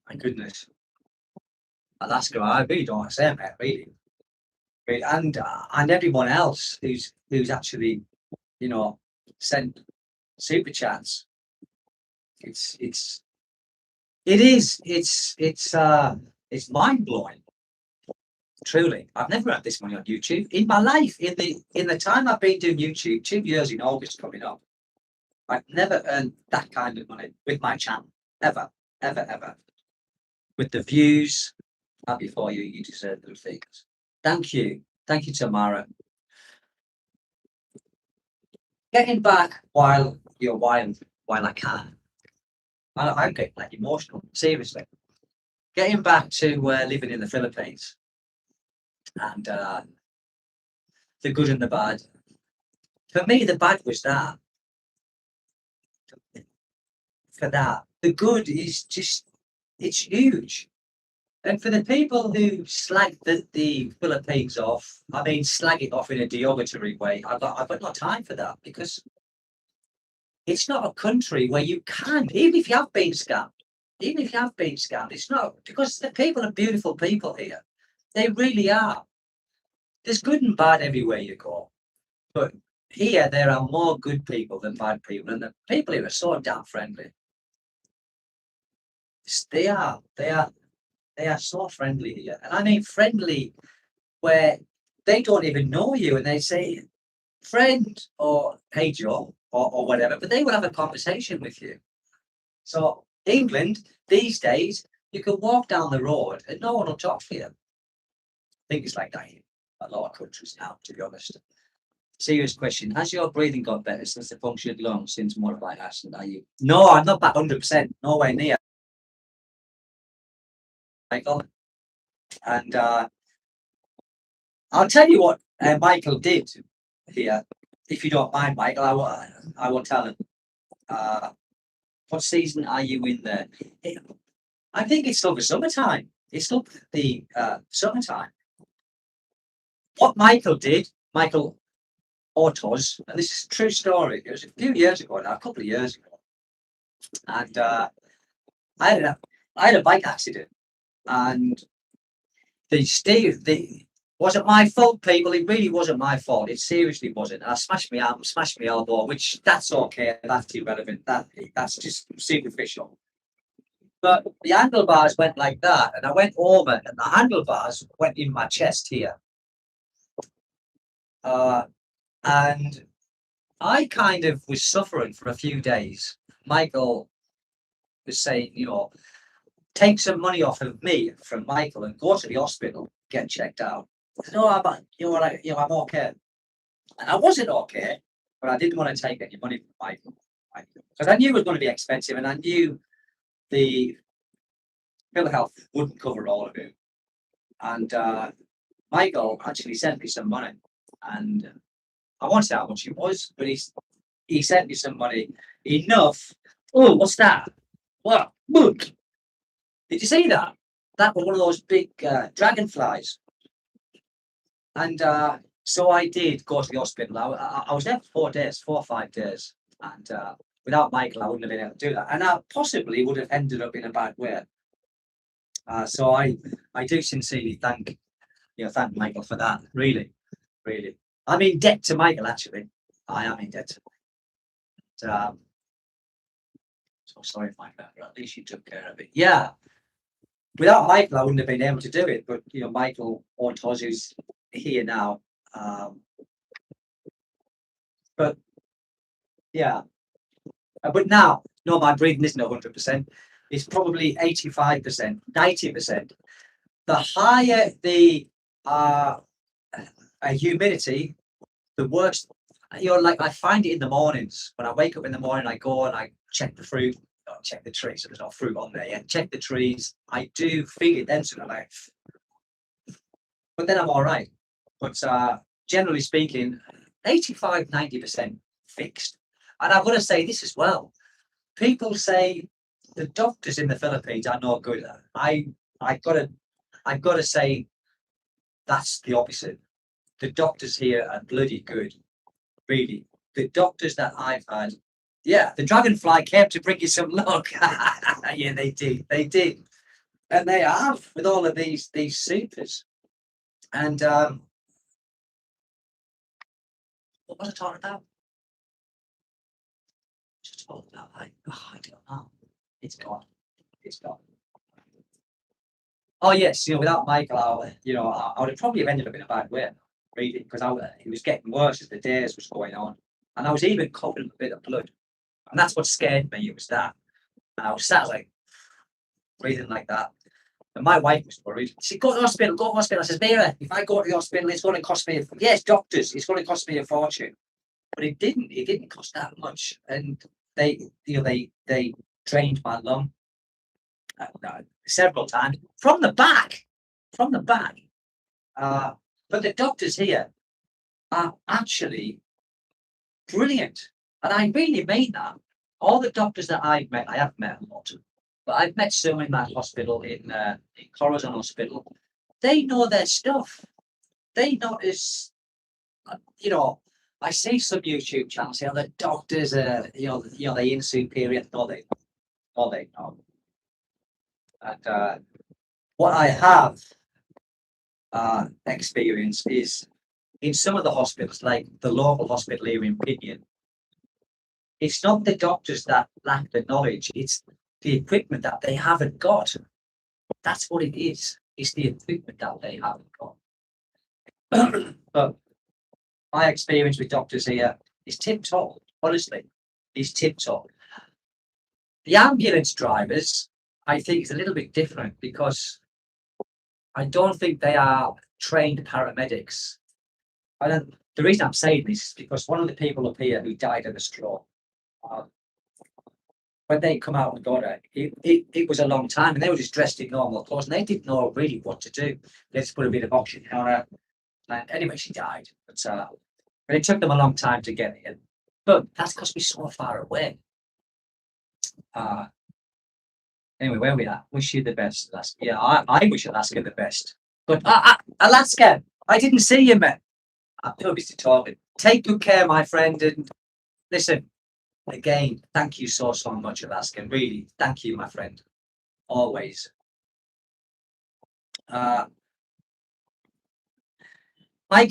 my goodness. I'll ask her. I really don't want to say it, mate, really. Really. And everyone else who's actually, you know, sent super chats. It's it is it's mind blowing. Truly, I've never had this money on YouTube in my life. In the time I've been doing YouTube, 2 years in August coming up, I've never earned that kind of money with my channel ever, ever, ever. With the views, happy for you. You deserve those things. Thank you, Tamara. Getting back while while I can. I'm getting like emotional. Seriously, getting back to living in the Philippines and the good and the bad. For me, the bad was that. For that, the good is just it's huge. And for the people who slag the Philippines off, I mean, slag it off in a derogatory way. I've got no time for that because it's not a country where you can, even if you have been scammed, it's not because the people are beautiful people here. They really are. There's good and bad everywhere you go. But here there are more good people than bad people, and the people here are so damn friendly. They are, they are so friendly here. And I mean friendly where they don't even know you and they say friend or hey Joe or whatever, but they will have a conversation with you. So England these days, you can walk down the road and no one will talk to you. I think it's like that in a lot of countries now, to be honest. Serious question. Has your breathing got better since the punctured lung since modified acid? Are you? No, I'm not back 100%. Nowhere near, Michael. And I'll tell you what Michael did here. If you don't mind, Michael, I will tell him. What season are you in there? I think it's still the summertime. It's still the summertime. What Michael did, Michael Autos, and this is a true story. It was a few years ago now, a couple of years ago, and I had a bike accident, and the wasn't my fault, people. It really wasn't my fault. It seriously wasn't. I smashed my arm, smashed my elbow, which that's okay. That's irrelevant. That's just superficial. But the handlebars went like that, and I went over, and the handlebars went in my chest here. And I kind of was suffering for a few days. Michael was saying, take some money off of me from Michael and go to the hospital, get checked out. I said, no, I'm okay. And I wasn't okay, but I didn't want to take any money from Michael because I knew it was going to be expensive, and I knew the Bill Health wouldn't cover all of it. And Michael actually sent me some money, and I won't say how much it was, but he sent me some money enough. Oh, what's that? What? Look! Did you see that? That was one of those big dragonflies. And so I did go to the hospital. I was there for 4 days, 4 or 5 days, and without Michael, I wouldn't have been able to do that, and I possibly would have ended up in a bad way. So I do sincerely thank Michael for that. Really, really, I'm in debt to Michael. Actually, I am in debt. So sorry, Michael. At least you took care of it. Yeah. Without Michael, I wouldn't have been able to do it. But Michael Ortoz, who's here now. But yeah. But now, no, my breathing isn't 100%. It's probably 85%, 90%. The higher the humidity, the worse. Like I find it in the mornings when I wake up in the morning. I go and I check the fruit, check the trees. So there's no fruit on there yet. Check the trees. I do feel it then, sort of like. But then I'm all right. But generally speaking, 85-90% fixed. And I've got to say this as well. People say the doctors in the Philippines are not good. I gotta say that's the opposite. The doctors here are bloody good, really. The doctors that I've had, yeah, the dragonfly came to bring you some luck. Yeah, they did, and they have with all of these supers. And what was I talking about? Just talking about, I don't know. It's gone. It's gone. Oh yes, without Michael, I would have probably have ended up in a bad way, really, because it was getting worse as the days was going on, and I was even covered in a bit of blood, and that's what scared me. It was that, and I was sat like breathing like that, and my wife was worried. She said, "Go to the hospital, go to the hospital." I said, "Vera, if I go to the hospital, it's going to cost me. Yes, doctors, it's going to cost me a fortune." But it didn't. It didn't cost that much, and they drained my lung several times from the back, from the back. But the doctors here are actually brilliant. And I really mean that. All the doctors that I've met, I have met a lot, but I've met some in that hospital, in Corazon Hospital. They know their stuff. They notice, I see some YouTube channels, the doctors are, they in superior. No, they know. And what I have experienced is in some of the hospitals, like the local hospital here in Pinion, it's not the doctors that lack the knowledge, it's the equipment that they haven't got. That's what it is. It's the equipment that they haven't got. But my experience with doctors here is tip-top, honestly. It's tip-top. The ambulance drivers, I think, is a little bit different because I don't think they are trained paramedics. The reason I'm saying this is because one of the people up here who died of a stroke, when they come out and got her, it was a long time, and they were just dressed in normal clothes, and they didn't know really what to do. They just put a bit of oxygen on her, and anyway, she died. But it took them a long time to get in. But that's because we're so far away. Anyway, where are we at? Wish you the best, Alaska. Yeah, I wish Alaska the best. But Alaska, I didn't see you, man. I'm too busy talking. Take good care, my friend, and listen. Again, thank you so much, Alaska. Really, thank you, my friend. Always. Michael,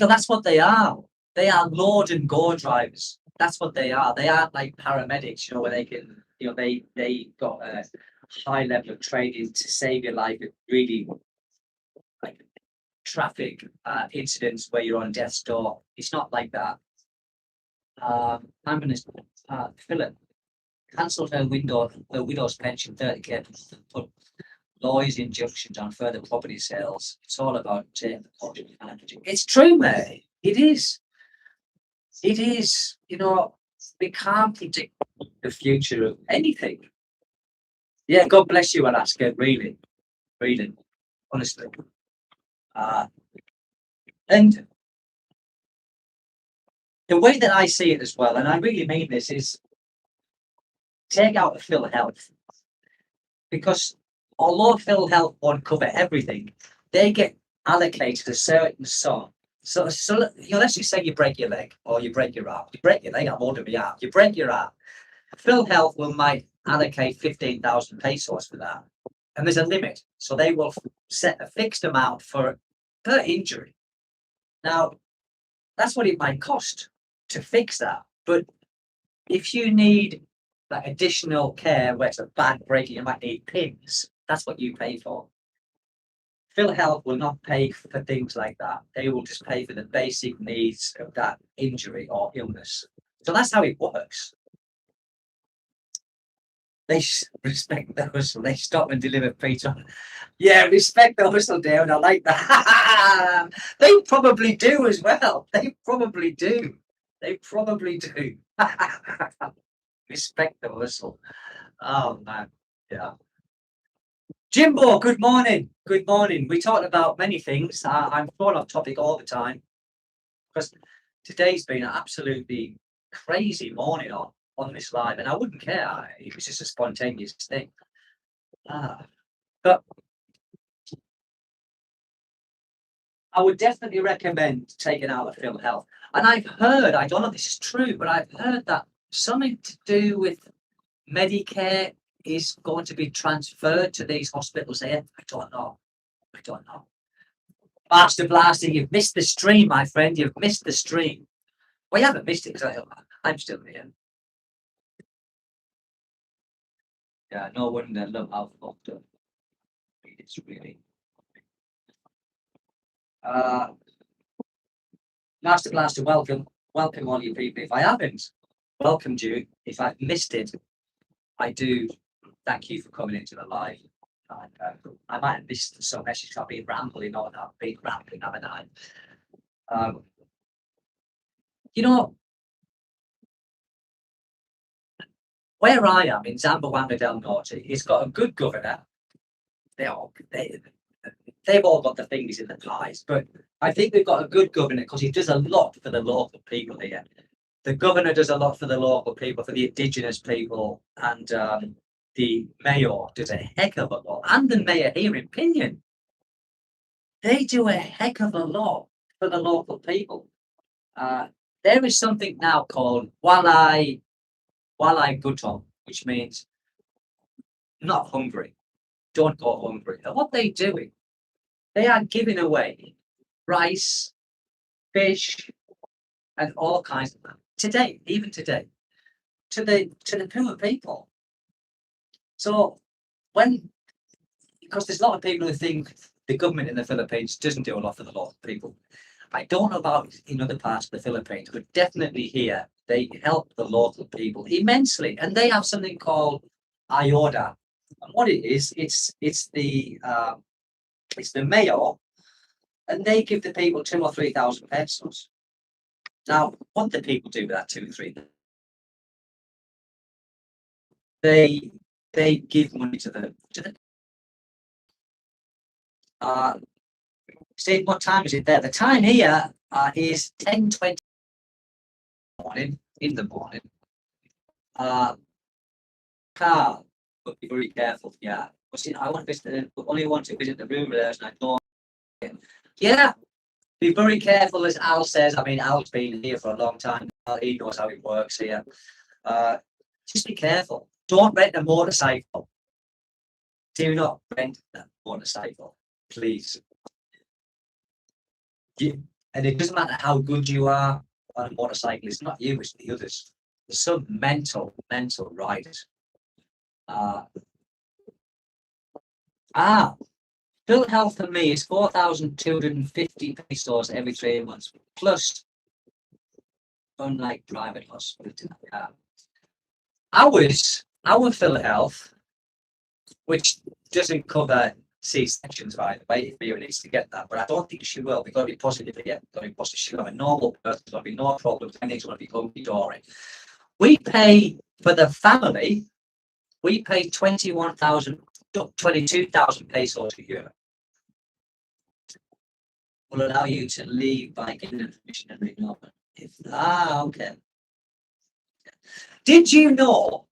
that's what they are. They are load and go drivers. That's what they are. They aren't like paramedics, where they can, they got a high level of training to save your life in really like traffic incidents where you're on death's door. It's not like that. Ambulance Philip cancelled her widow's pension 30k, put lawyers' injunctions on further property sales. It's all about taking the portion of energy. It's true, mate. It is. It is. We can't predict the future of anything. Yeah, God bless you, Alaska. Really, really, honestly. And the way that I see it as well, and I really mean this, is take out the Phil Health, because although Phil Health won't cover everything, they get allocated a certain sum. So let's just say you break your leg or you break your arm. You break your leg, I'm holding my arm. You break your arm. Phil Health might allocate 15,000 pesos for that, and there's a limit. So they will set a fixed amount per injury. Now, that's what it might cost to fix that. But if you need that additional care where it's a bad break, you might need pins. That's what you pay for. Phil Health will not pay for things like that. They will just pay for the basic needs of that injury or illness. So that's how it works. They respect the hustle. They stop and deliver pizza. Yeah, respect the hustle, Darren. I like that. They probably do as well. They probably do. They probably do. Respect the hustle. Oh, man. Yeah. Jimbo, good morning. Good morning. We talked about many things. I'm thrown off topic all the time. because today's been an absolutely crazy morning on this live, and I wouldn't care. It was just a spontaneous thing. But I would definitely recommend taking out the PhilHealth. And I've heard, I don't know if this is true, but I've heard that something to do with Medicare is going to be transferred to these hospitals here. I don't know. Master Blaster, you've missed the stream, my friend. You've missed the stream. Well, you haven't missed it because I'm still here. Yeah, no wonder. Look how fucked up it's really. Master Blaster, welcome all you people. If I haven't welcomed you, if I've missed it, I do thank you for coming into the live. I might have missed some messages. I've been rambling on. I've been rambling, haven't I? You know, where I am in Zamboanga del Norte, it's got a good governor. They've all got the fingers in the pies, but I think we've got a good governor because he does a lot for the local people here. The governor does a lot for the local people, for the indigenous people, and the mayor does a heck of a lot. And the mayor here in Pinion, they do a heck of a lot for the local people. There is something now called Walai Gutom, which means not hungry. Don't go hungry. And what they're doing, they are giving away rice, fish, and all kinds of that. Today, even today, to the poor people. So because there's a lot of people who think the government in the Philippines doesn't do a lot for the local people. I don't know about in other parts of the Philippines, but definitely here they help the local people immensely, and they have something called IODA. And what it is, it's the mayor, and they give the people 2,000 or 3,000 pesos. Now, what do people do with that 2 or 3? They give money to the see what time is it there? The time here is 10:20 morning in the morning. Carl, but be very careful. Yeah, I want to visit. Only want to visit the room there, and I don't. Yeah, be very careful, as Al says. I mean, Al's been here for a long time. He knows how it works here. Just be careful. Don't rent a motorcycle. Do not rent a motorcycle, please. And it doesn't matter how good you are on a motorcycle. It's not you, it's the others. There's some mental riders. PhilHealth for me is 4,250 pesos every 3 months, plus, unlike private hospital. Our PhilHealth, which doesn't cover C-sections, by the way, if Mia needs to get that, but I don't think she will. We've got to be positive here. Got to be positive. She'll have a normal birth. There's going to be no problems. Anything's going to be hunky-dory. We pay for the family. We pay 22,000 pesos a year. Will allow you to leave by getting information and renewal. Okay. Did you know?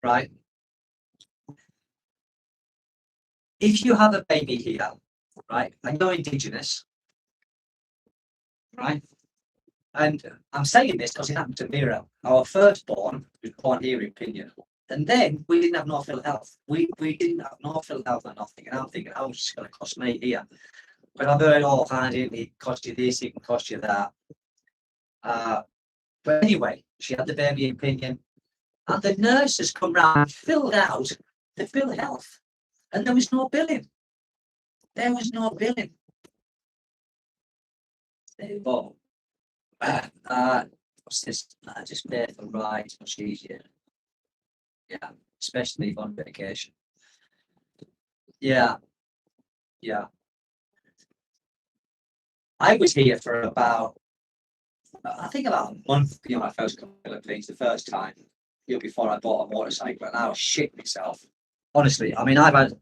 Right? If you have a baby here, right, and you're indigenous, right, and I'm saying this because it happened to Mira, our firstborn was born here in Pinion, and then we didn't have no PhilHealth. We didn't have no PhilHealth or nothing, and I'm thinking, how much is it going to cost me here? But I've heard all kinds of it cost you this, it can cost you that. But anyway, she had the baby in Pinion, and the nurses come round and filled out the PhilHealth. And there was no billing. There was no billing. There you go. What's this? I just pay for rides, much easier. Yeah, especially on vacation. Yeah. I was here for about a month, when I first come to the Philippines the first time, before I bought a motorcycle, and I was shit myself. Honestly, I mean, I've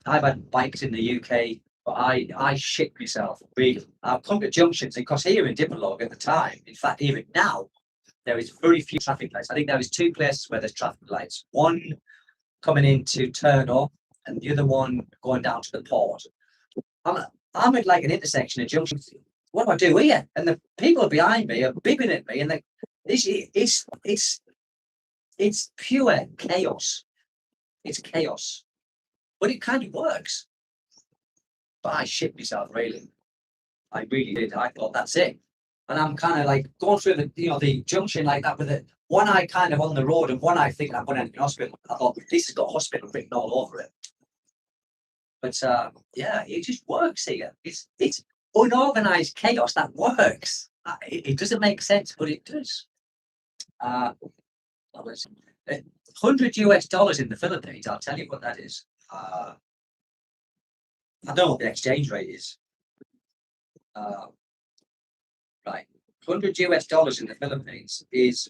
had bikes in the UK But I shit myself, really. I've come to junctions, because here in Dipolog at the time, in fact, even now, there is very few traffic lights. I think there is two places where there's traffic lights. One coming into Turner, and the other one going down to the port. I'm at like an intersection, a junction. What do I do here? And the people behind me are bibbing at me, and it's pure chaos. It's chaos, but it kind of works. But I shit myself, really. I really did. I thought that's it, and I'm kind of like going through the junction like that with it. One eye kind of on the road, and one eye thinking I'm going to the hospital. I thought this has got hospital written all over it. But yeah, it just works here. It's unorganized chaos that works. It doesn't make sense, but it does. $100 in the Philippines. I'll tell you what that is. I don't know what the exchange rate is. Right, $100 in the Philippines is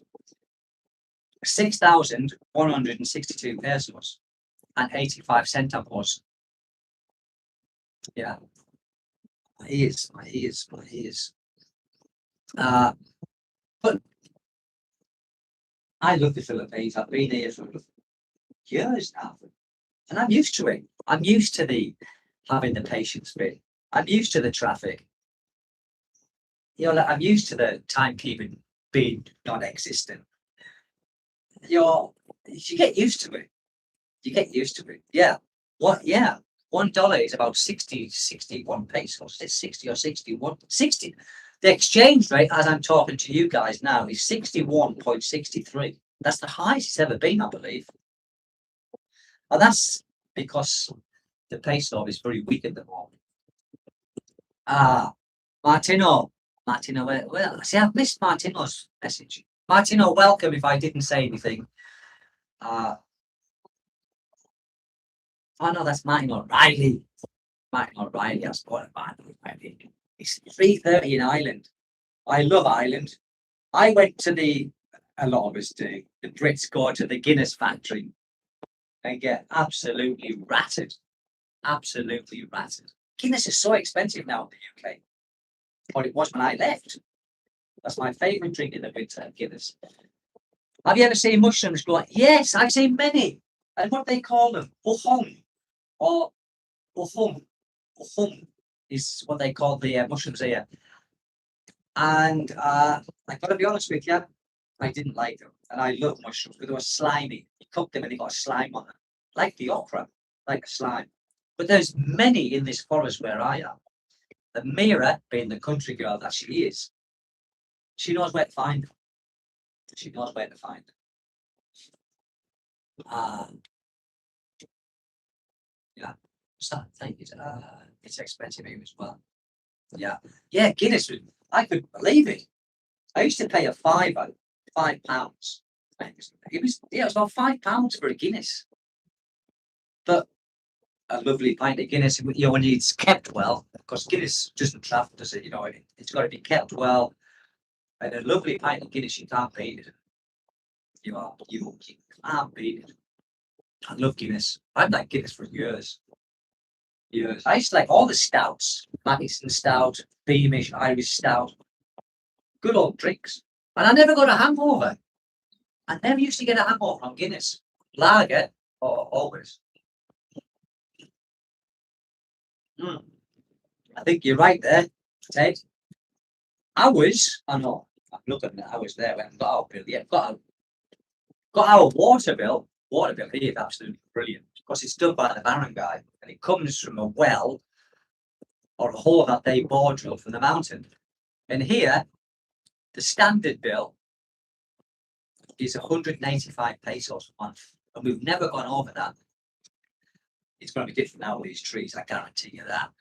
6,162 pesos and 85 centavos. Yeah, my ears. But I love the Philippines. I've been here for years now, and I'm used to it. I'm used to having the patience bit. I'm used to the traffic. I'm used to the timekeeping being non-existent. You get used to it. You get used to it. Yeah. What? Yeah. $1 is about 61 pesos. It's 60 or 61. 60. The exchange rate, as I'm talking to you guys now, is 61.63. That's the highest it's ever been, I believe. And that's because the peso is very weak at the moment. Martino, well, see, I've missed Martino's message. Martino, welcome if I didn't say anything. Oh no, that's Martin O'Reilly. Martin O'Reilly, I spotted Martin O'Reilly. It's 3:30 in Ireland. I love Ireland. I went to a lot of us do. The Brits go to the Guinness factory and get absolutely ratted. Absolutely ratted. Guinness is so expensive now in the UK. But it was when I left. That's my favourite drink in the winter, Guinness. Have you ever seen mushrooms growing? Yes, I've seen many. And what do they call them? Uhong. Or uhung. Uhung is what they call the mushrooms here. And I got to be honest with you, I didn't like them. And I love mushrooms because they were slimy. You cook them and they got a slime on them. Like the okra, like a slime. But there's many in this forest where I am. And Mira, being the country girl that she is, she knows where to find them. She knows where to find them. Yeah. So I think it's expensive here as well. Yeah. Yeah, Guinness. I couldn't believe it. I used to pay a £5. It was about £5 for a Guinness. But a lovely pint of Guinness, when it's kept well, because Guinness doesn't travel, does it? It's got to be kept well. And a lovely pint of Guinness, you can't beat it. You can't beat it. I love Guinness. I've liked Guinness for years. I used to like all the stouts, Madison Stout, Beamish, Irish Stout. Good old drinks. And I never got a hangover. I never used to get a hangover from Guinness. Lager, always. I think you're right there, Ted. I know, I'm looking at hours there. We haven't got our bill yet. Got our water bill. Water bill here is absolutely brilliant because it's done by the barangay and it comes from a well or a hole that they bore drill from the mountain. And here, the standard bill is 185 pesos a month, and we've never gone over that. It's going to be different now with these trees. I guarantee you that.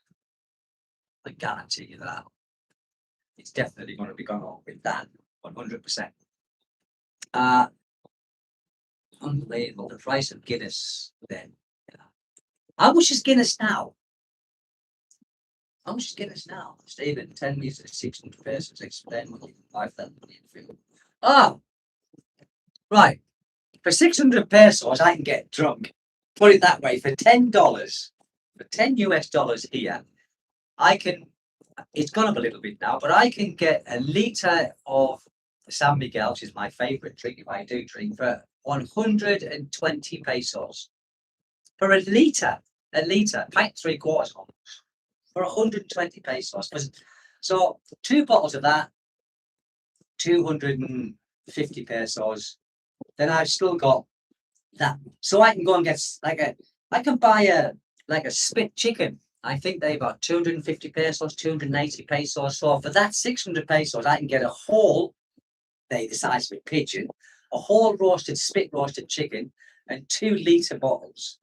I guarantee you that. It's definitely going to be gone over with that 100%. Unbelievable. The price of Guinness then. How much is Guinness now? How much is Guinness now? Stephen, 10 meters, 600 pesos. Explain what you can buy for that money. Right. For 600 pesos, I can get drunk. Put it that way. For $10, for 10 US dollars here, I can, it's gone up a little bit now, but I can get a litre of San Miguel, which is my favourite drink if I do drink, for 120 pesos. For a litre, pint 3/4 almost, for 120 pesos. So 2 bottles of that, 250 pesos. Then I've still got that. So I can go and get I can buy a spit chicken. I think they've got 250 pesos, 280 pesos. So for that 600 pesos, I can get a whole, the size of a pigeon, a whole spit roasted chicken, and 2 litre bottles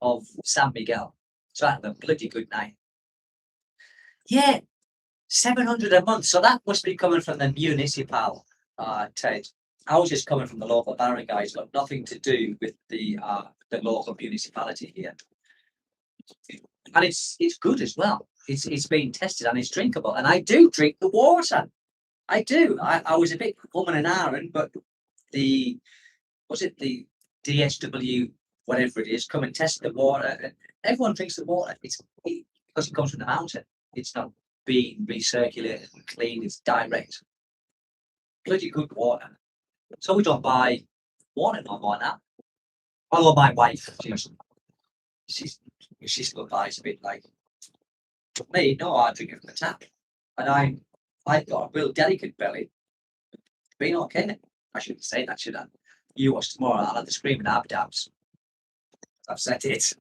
of San Miguel. So I have a bloody good night. Yeah, 700 a month. So that must be coming from the municipal, Ted. I was just coming from the local barra guys, got nothing to do with the local municipality here. And it's good as well. It's been tested and it's drinkable. And I do drink the water. I do. I was a bit umming and ahhing, but the DSW, whatever it is, come and test the water. And everyone drinks the water. Because it comes from the mountain. It's not being recirculated and clean. It's direct. Bloody good water. So we don't buy water no more now. Although my wife, she still buys a bit like me. No, I drink it from the tap, and I've got a real delicate belly. Been okay. I shouldn't say that, should I? You watch tomorrow. I'll have the screaming abdabs. I've said it.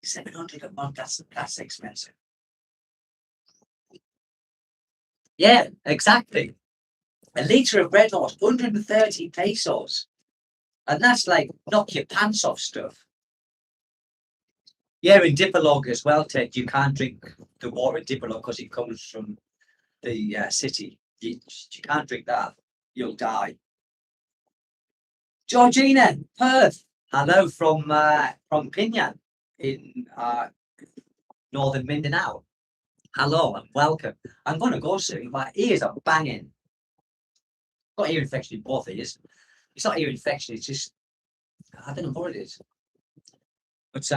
700 a month. That's expensive. Yeah, exactly. A litre of Red Horse, 130 pesos. And that's like knock your pants off stuff. Yeah, in Dipolog as well, Ted, you can't drink the water in Dipolog because it comes from the city. You can't drink that. You'll die. Georgina, Perth. Hello from Pinyan in northern Mindanao. Hello and welcome. I'm going to go soon. My ears are banging. Got ear infection in both ears. It's not ear infection. It's just I don't know what it is. But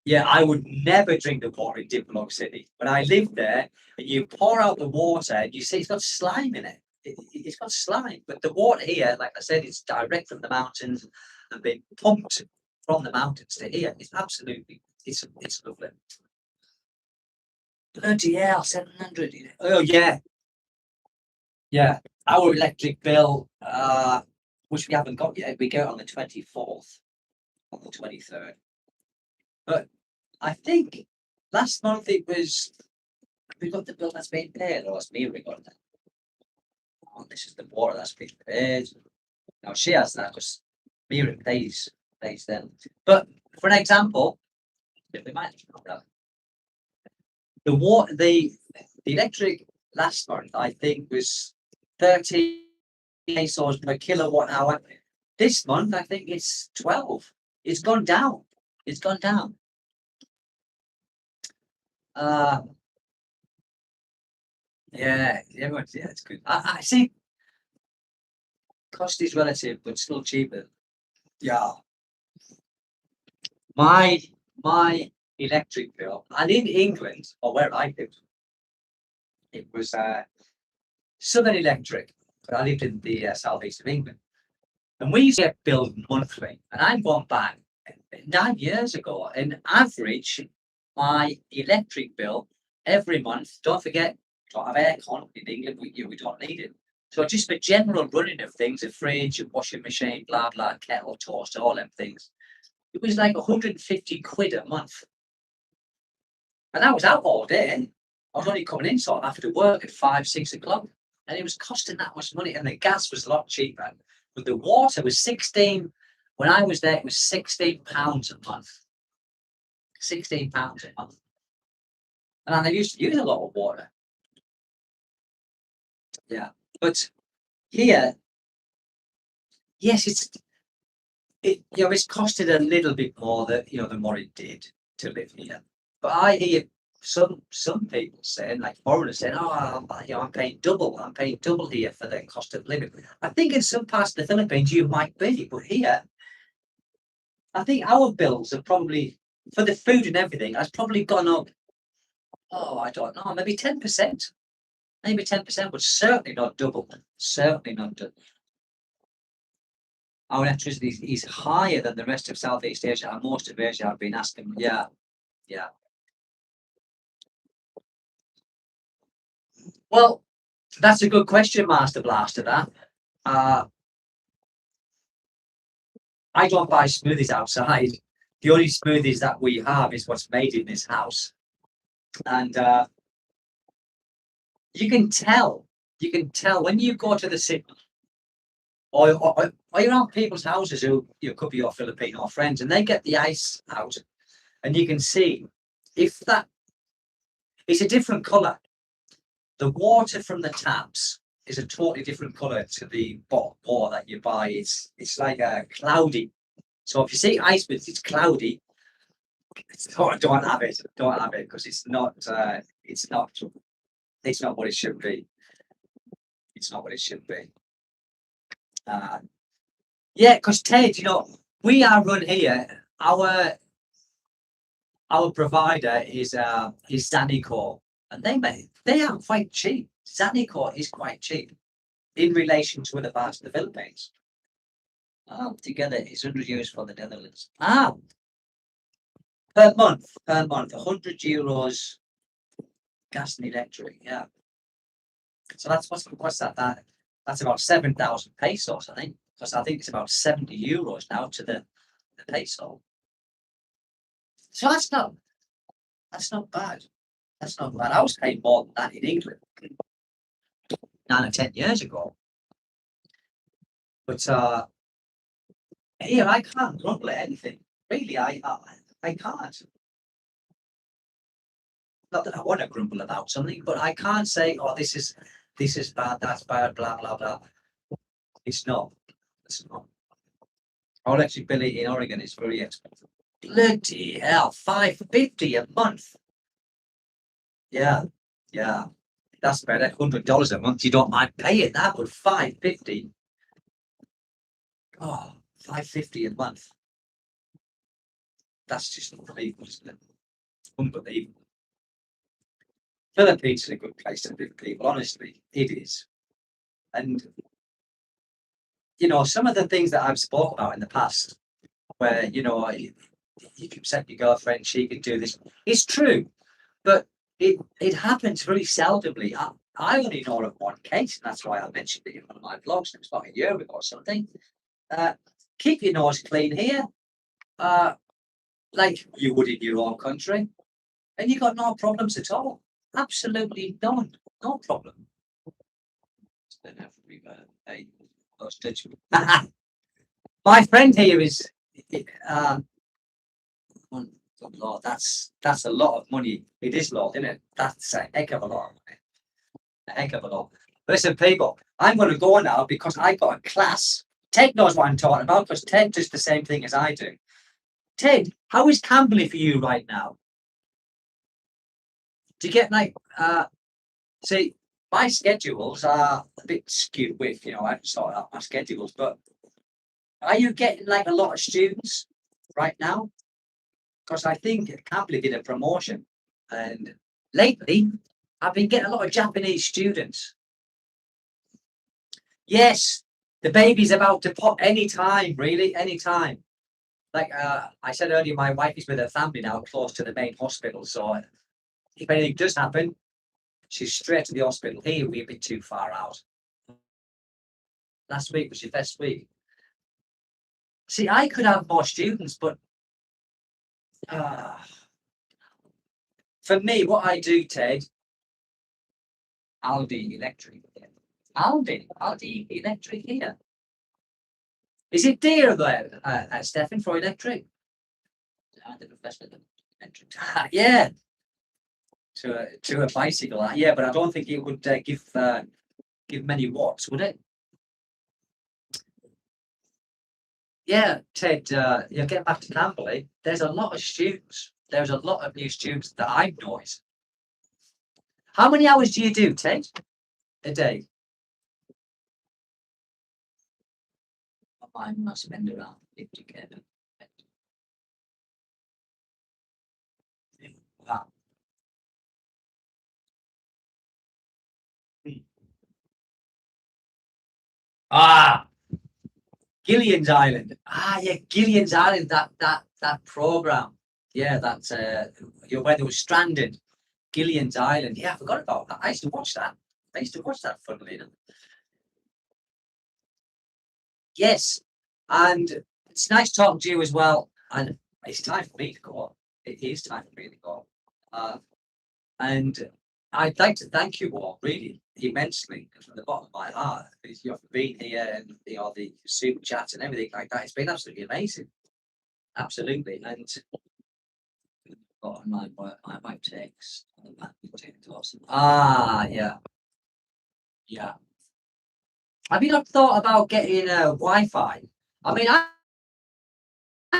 yeah, I would never drink the water in Dipolog City. When I lived there, and you pour out the water, and you see it's got slime in it. It's got slime. But the water here, like I said, it's direct from the mountains and been pumped from the mountains to here. It's absolutely, it's lovely. Bloody hell, 700. Oh yeah. Yeah. Our electric bill, which we haven't got yet, we go on the 24th, on the 23rd. But I think last month it was, we got the bill that's been paid, or it's me we got that. Oh, this is the water that's been paid. Now she has that because Mira pays them. But for an example, we might the electric last month I think was 30 pesos per kilowatt hour. This month I think it's 12. It's gone down. It's gone down. Yeah, it's good. I see. Cost is relative, but still cheaper. Yeah. My electric bill, and in England, or where I lived, it was Southern Electric, but I lived in the southeast of England, and we used to get billed monthly. And I'm going back 9 years ago. On average, my electric bill every month. Don't forget, don't have aircon in England. We don't need it. So just for general running of things, a fridge, a washing machine, blah blah, kettle, toaster, all them things. It was like 150 quid a month. And I was out all day. I was only coming in sort of after work at 5, 6 o'clock. And it was costing that much money. And the gas was a lot cheaper. But the water was 16. When I was there, it was £16 a month. £16 a month. And I used to use a lot of water. Yeah. But here, yes, it's costed a little bit more than what it did to live here. But I hear some people saying, like foreigners saying, "Oh, I'm paying double. I'm paying double here for the cost of living." I think in some parts of the Philippines you might be, but here, I think our bills are probably for the food and everything has probably gone up Oh, I don't know, maybe 10%. Maybe 10%, but certainly not double. Certainly not double. Our electricity is higher than the rest of Southeast Asia and most of Asia. I've been asking. Yeah, yeah. Well, that's a good question, Master Blaster. That uh, I don't buy smoothies outside. The only smoothies that we have is what's made in this house, and you can tell. You can tell when you go to the city or you're around people's houses who you could be your Filipino friends, and they get the ice out, and you can see if that it's a different color. The water from the taps is a totally different color to the bottled water that you buy. It's like a cloudy. So if you see ice, but it's cloudy, don't have it. Don't have it because it's not. It's not. It's not what it should be. It's not what it should be. Uh, yeah, because Ted, we are run here. Our provider is Zanico, and they are quite cheap. Zanico is quite cheap in relation to other parts of the Philippines. Together it's €100 for the Netherlands. Per month, €100 gas and electric. Yeah. So that's what's that? That's about 7,000 pesos, I think. Because I think it's about €70 now to the peso. So that's not bad. That's not bad. I was paying more than that in England 9 or 10 years ago. But here I can't grumble at anything. Really, I can't. Not that I want to grumble about something, but I can't say, oh, this is bad, that's bad, blah blah blah. It's not. It's not. Our electric bill in Oregon is very expensive. Bloody hell, $550 a month. Yeah, yeah. That's better. $100 a month. You don't mind paying that, but $550. Oh, $550 a month. That's just unbelievable, isn't it? Unbelievable. Philippines is a good place to live, people. Honestly, it is. And some of the things that I've spoke about in the past, where you can set your girlfriend, she can do this. It's true, but it happens very seldomly. I only know of one case, and that's why I mentioned it in one of my blogs. It was about a year ago or something. Keep your nose clean here, like you would in your own country, and you got no problems at all. Absolutely none, no problem. My friend here is. Lord, that's a lot of money. It is a lot, isn't it? That's a heck of a lot of money. A heck of a lot. Listen, people, I'm going to go now because I got a class. Ted knows what I'm talking about because Ted does the same thing as I do. Ted, how is Camberley for you right now? Do you get see, my schedules are a bit skewed with, I haven't sorted out my schedules, but are you getting a lot of students right now? Because I think Camberley did a promotion, and lately I've been getting a lot of Japanese students. Yes, the baby's about to pop any time, really, any time. Like I said earlier, my wife is with her family now, close to the main hospital. So if anything does happen, she's straight to the hospital. Here we're a bit too far out. Last week was your best week. See, I could have more students, but for me, what I do, Ted, Aldi Electric. Aldi Electric here. Is it dear there, Stefan, for electric? The professional electric. Yeah. To a bicycle, yeah, but I don't think it would give many watts, would it? Yeah, Ted. Get back to Camberley. There's a lot of students. There's a lot of new students that I've noticed. How many hours do you do, Ted, a day? I must spend around 50K. Wow. Ah, Gillian's Island. Ah, yeah, Gillian's Island. That program. Yeah, that's where they were stranded. Gillian's Island. Yeah, I forgot about that. I used to watch that. Funnily enough. Yes, and it's nice talking to you as well. And it's time for me to go on. It is time for me to go on. And I'd like to thank you all really immensely from the bottom of my heart. You've been here and the super chats and everything like that. It's been absolutely amazing. Absolutely. And got on my text. Ah, yeah. Yeah. Have you not thought about getting Wi-Fi? I mean,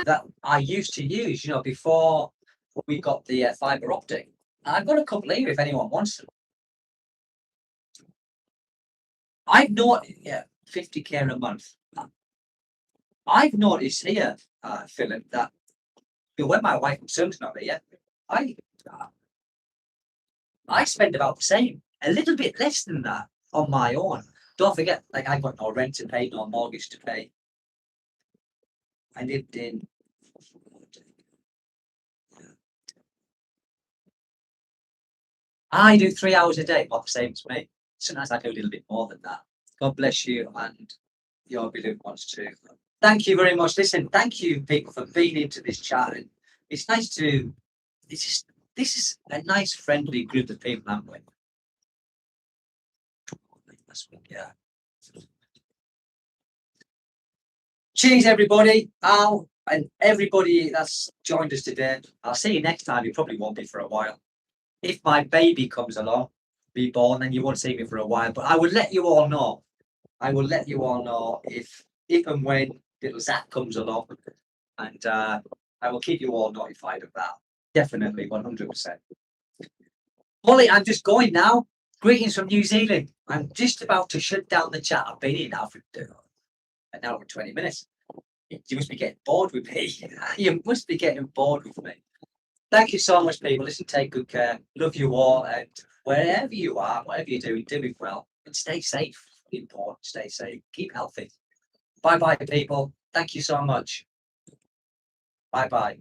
that I used to use, before we got the fiber optic. I've got a couple here if anyone wants them. I've not, yeah, 50K a month. I've noticed here, Philip, that when my wife and son's not here, I uh, I spend about the same, a little bit less than that on my own. Don't forget, like I've got no rent to pay, no mortgage to pay. I lived in. I do 3 hours a day, not the same as me. Sometimes I do a little bit more than that. God bless you and your beloved ones too. Thank you very much. Listen, thank you people for being into this chat. And it's nice to. This is a nice friendly group of people I'm with. Yeah. Cheers, everybody. Al and everybody that's joined us today. I'll see you next time. You probably won't be for a while. If my baby comes along, be born, then you won't see me for a while. But I will let you all know. I will let you all know if and when little Zach comes along, and I will keep you all notified of that. Definitely, 100%. Molly, I'm just going now. Greetings from New Zealand. I'm just about to shut down the chat. I've been here now for an hour and 20 minutes. You must be getting bored with me. You must be getting bored with me. Thank you so much, people. Listen, take good care. Love you all. And wherever you are, whatever you do it well. And stay safe. Important. Stay safe. Keep healthy. Bye bye, people. Thank you so much. Bye bye.